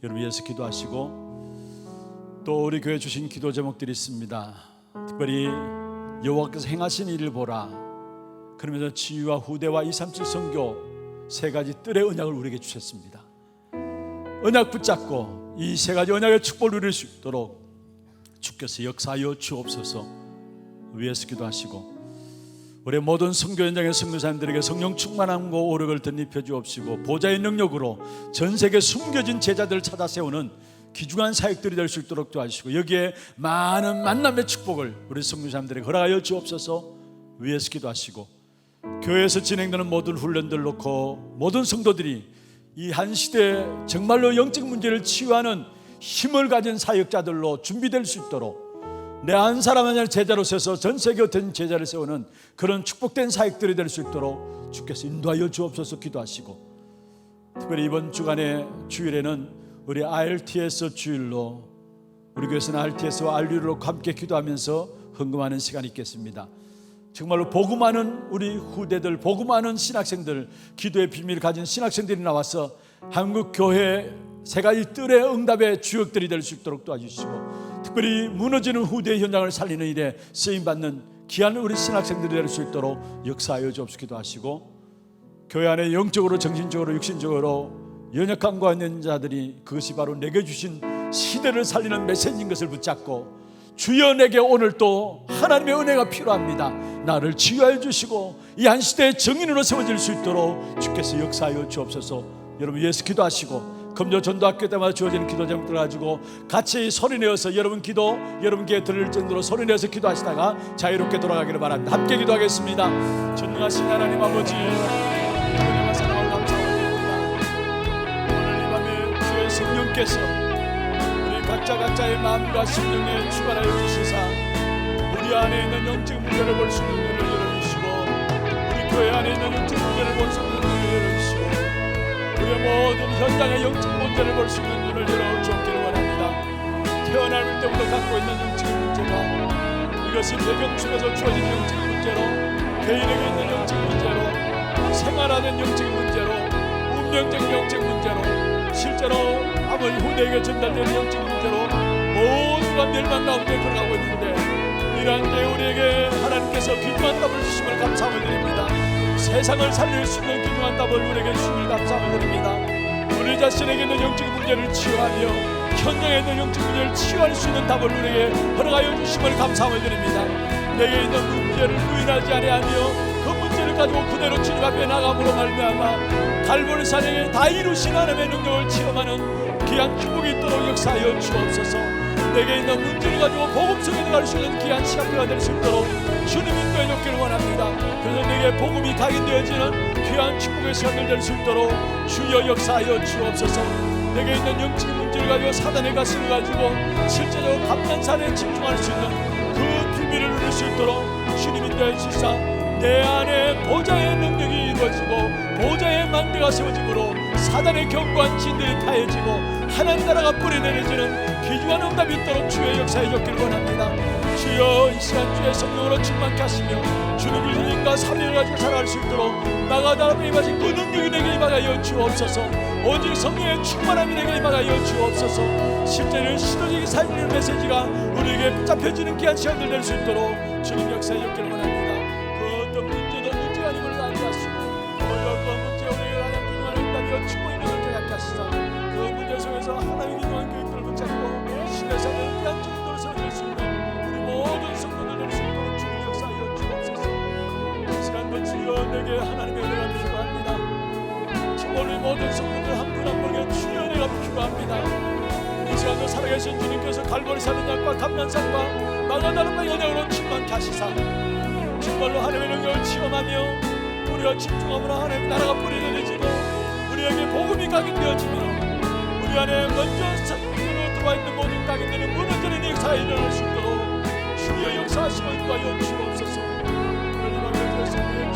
여러분 위해서 기도하시고 또 우리 교회 주신 기도 제목들이 있습니다. 특별히 여호와께서 행하신 일을 보라. 그러면서 지유와 후대와 237 선교 세 가지 뜰의 언약을 우리에게 주셨습니다. 언약 붙잡고 이 세 가지 언약의 축복을 누릴 수 있도록 주께서 역사하여 주옵소서. 위에서 기도하시고 우리 모든 선교 현장의 선교사님들에게 성령 충만함과 오력을 덧입혀 주옵시고 보좌의 능력으로 전 세계 숨겨진 제자들을 찾아 세우는 귀중한 사역들이 될 수 있도록 도와주시고 여기에 많은 만남의 축복을 우리 선교사님들에게 허락하여 주옵소서. 위에서 기도하시고 교회에서 진행되는 모든 훈련들 놓고 모든 성도들이 이 한 시대에 정말로 영적 문제를 치유하는 힘을 가진 사역자들로 준비될 수 있도록 내 한 사람 한 제자로 서서 전 세계 어떤 제자를 세우는 그런 축복된 사역들이 될 수 있도록 주께서 인도하여 주옵소서. 기도하시고 특별히 이번 주간의 주일에는 우리 RTS 주일로 우리 교회에서는 RTS와 RU로 함께 기도하면서 헌금하는 시간이 있겠습니다. 정말로 복음하는 우리 후대들, 복음하는 신학생들, 기도의 비밀을 가진 신학생들이 나와서 한국 교회 세 가지 뜰의 응답의 주역들이 될 수 있도록 도와주시고 특별히 무너지는 후대의 현장을 살리는 일에 쓰임받는 귀한 우리 신학생들이 될 수 있도록 역사하여 주옵시기도 하시고 교회 안에 영적으로, 정신적으로, 육신적으로 연약함과 있는 자들이 그것이 바로 내게 주신 시대를 살리는 메시지인 것을 붙잡고, 주여 내게 오늘 또 하나님의 은혜가 필요합니다. 나를 치유하여 주시고 이 한 시대의 정인으로 세워질 수 있도록 주께서 역사하여 주옵소서. 여러분 위해서 기도하시고, 금요 전도학교 때마다 주어지는 기도 제목들 가지고 같이 소리내어서 여러분 기도, 여러분 귀에 들을 정도로 소리내어서 기도하시다가 자유롭게 돌아가기를 바랍니다. 함께 기도하겠습니다. 전능하신 하나님 아버지, 은혜와 사랑을 감사합니다. 오늘 이 밤에 주의 성령께서 우리 각자의 마음과 심령에 주관하여 주시사 우리 안에 있는 영적 문제를 볼 수 있는 눈을 열어주시고, 우리 교회 안에 있는 영적 문제를 볼 수 있는 눈을 열어주시고, 우리의 모든 현장의 영적 문제를 볼 수 있는 눈을 열어주옵기를 원합니다. 태어날 때부터 갖고 있는 영적 문제가, 이것이 배경 속에서 주어진 영적 문제로, 개인에게 있는 영적 문제로, 생활하는 영적 문제로, 운명적 영적 문제로, 실제로 아버지 후대에게 전달되는 영적 문제로 모두가 멸망 가운데 들어가고 있는데, 이러한 때 우리에게 하나님께서 귀중한 답을 주심을 감사함을 드립니다. 세상을 살릴 수 있는 귀중한 답을 우리에게 주심을 감사함을 드립니다. 우리 자신에게 있는 영적 문제를 치유하며 현장에 있는 영적 문제를 치유할 수 있는 답을 우리에게 허락하여 주심을 감사함을 드립니다. 내게 있는 문제를 부인하지 아니하며 그 문제를 가지고 그대로 주님 앞에 나감으로 말미암아 갈보리산에 다 이루신 하나님의 능력을 체험하는 귀한 축복이 있도록 역사하여 주옵소서. 내게 있는 문제를 가지고 복음 속에 들어갈 수 있는 귀한 시간대가 될 수 있도록 주님 인도해 줬기를 원합니다. 그래서 내게 복음이 각인되어지는 귀한 축복의 시간들 될 수 있도록 주여 역사하여 주옵소서. 내게 있는 영적 문제를 가지고 사단의 가슴을 가지고 실제로 감난산에 집중할 수 있는 그 비밀을 누릴 수 있도록 주님 인도해 주시사 내 안에 보좌의 능력이 이루어지고 보좌의 망대가 세워지므로 사단의 견고한 진들이 파해지고 하나님 나라가 뿌리내려지는 귀중한 응답이 있도록 주의 역사에 줬기를 원합니다. 주여 이 시간 주의 성령으로 충만케 하시며 주님을 주님과 사명을 가지고 살아갈 수 있도록 나가다람에 임하신 그 능력이 내게 임하여 주옵소서. 오직 성령의 충만함이 내게 임하여 주옵소서. 실제로 시도적인 살리는 메시지가 우리에게 붙잡혀지는 귀한 시간들 될 수 있도록 주님 역사에 줬기를 원합니다. 그 어떤 문제도 문제가 아님을 알게 하시고 어떤 문제 우리에게 하나님 귀중한 응답이여 축복이 있는 깨닫게 하시사 그 문제 속에서 하나님의 귀중한 교육들을 붙잡고 시대사를 귀한 정도로 세워질 수 있는 우리 모든 성도들 될 수 있도록 주님 역사하여 주옵소서. 이 시간도 주여 내게 하나님의 은혜가 필요합니다. 정말 우리 모든 성도들 한 분 한 분에게 주의 은혜가 필요합니다. 이 시간도 살아계신 주님께서 갈보리산의 약과 감난산과 마가다라의 연약으로 충만케 하시사 정말로 하나님의 능력을 체험하며 우리가 집중하므로 하나님의 나라가 뿌리내리지고 우리에게 복음이 각인되어지며 우리 안에 먼저 성령으로 들어와 있는 모든 각인되는 무너지는 역사가 일어날 수 있도록 주의 역사하심을 구하여 주옵소서. 하나님 아버지의 성령의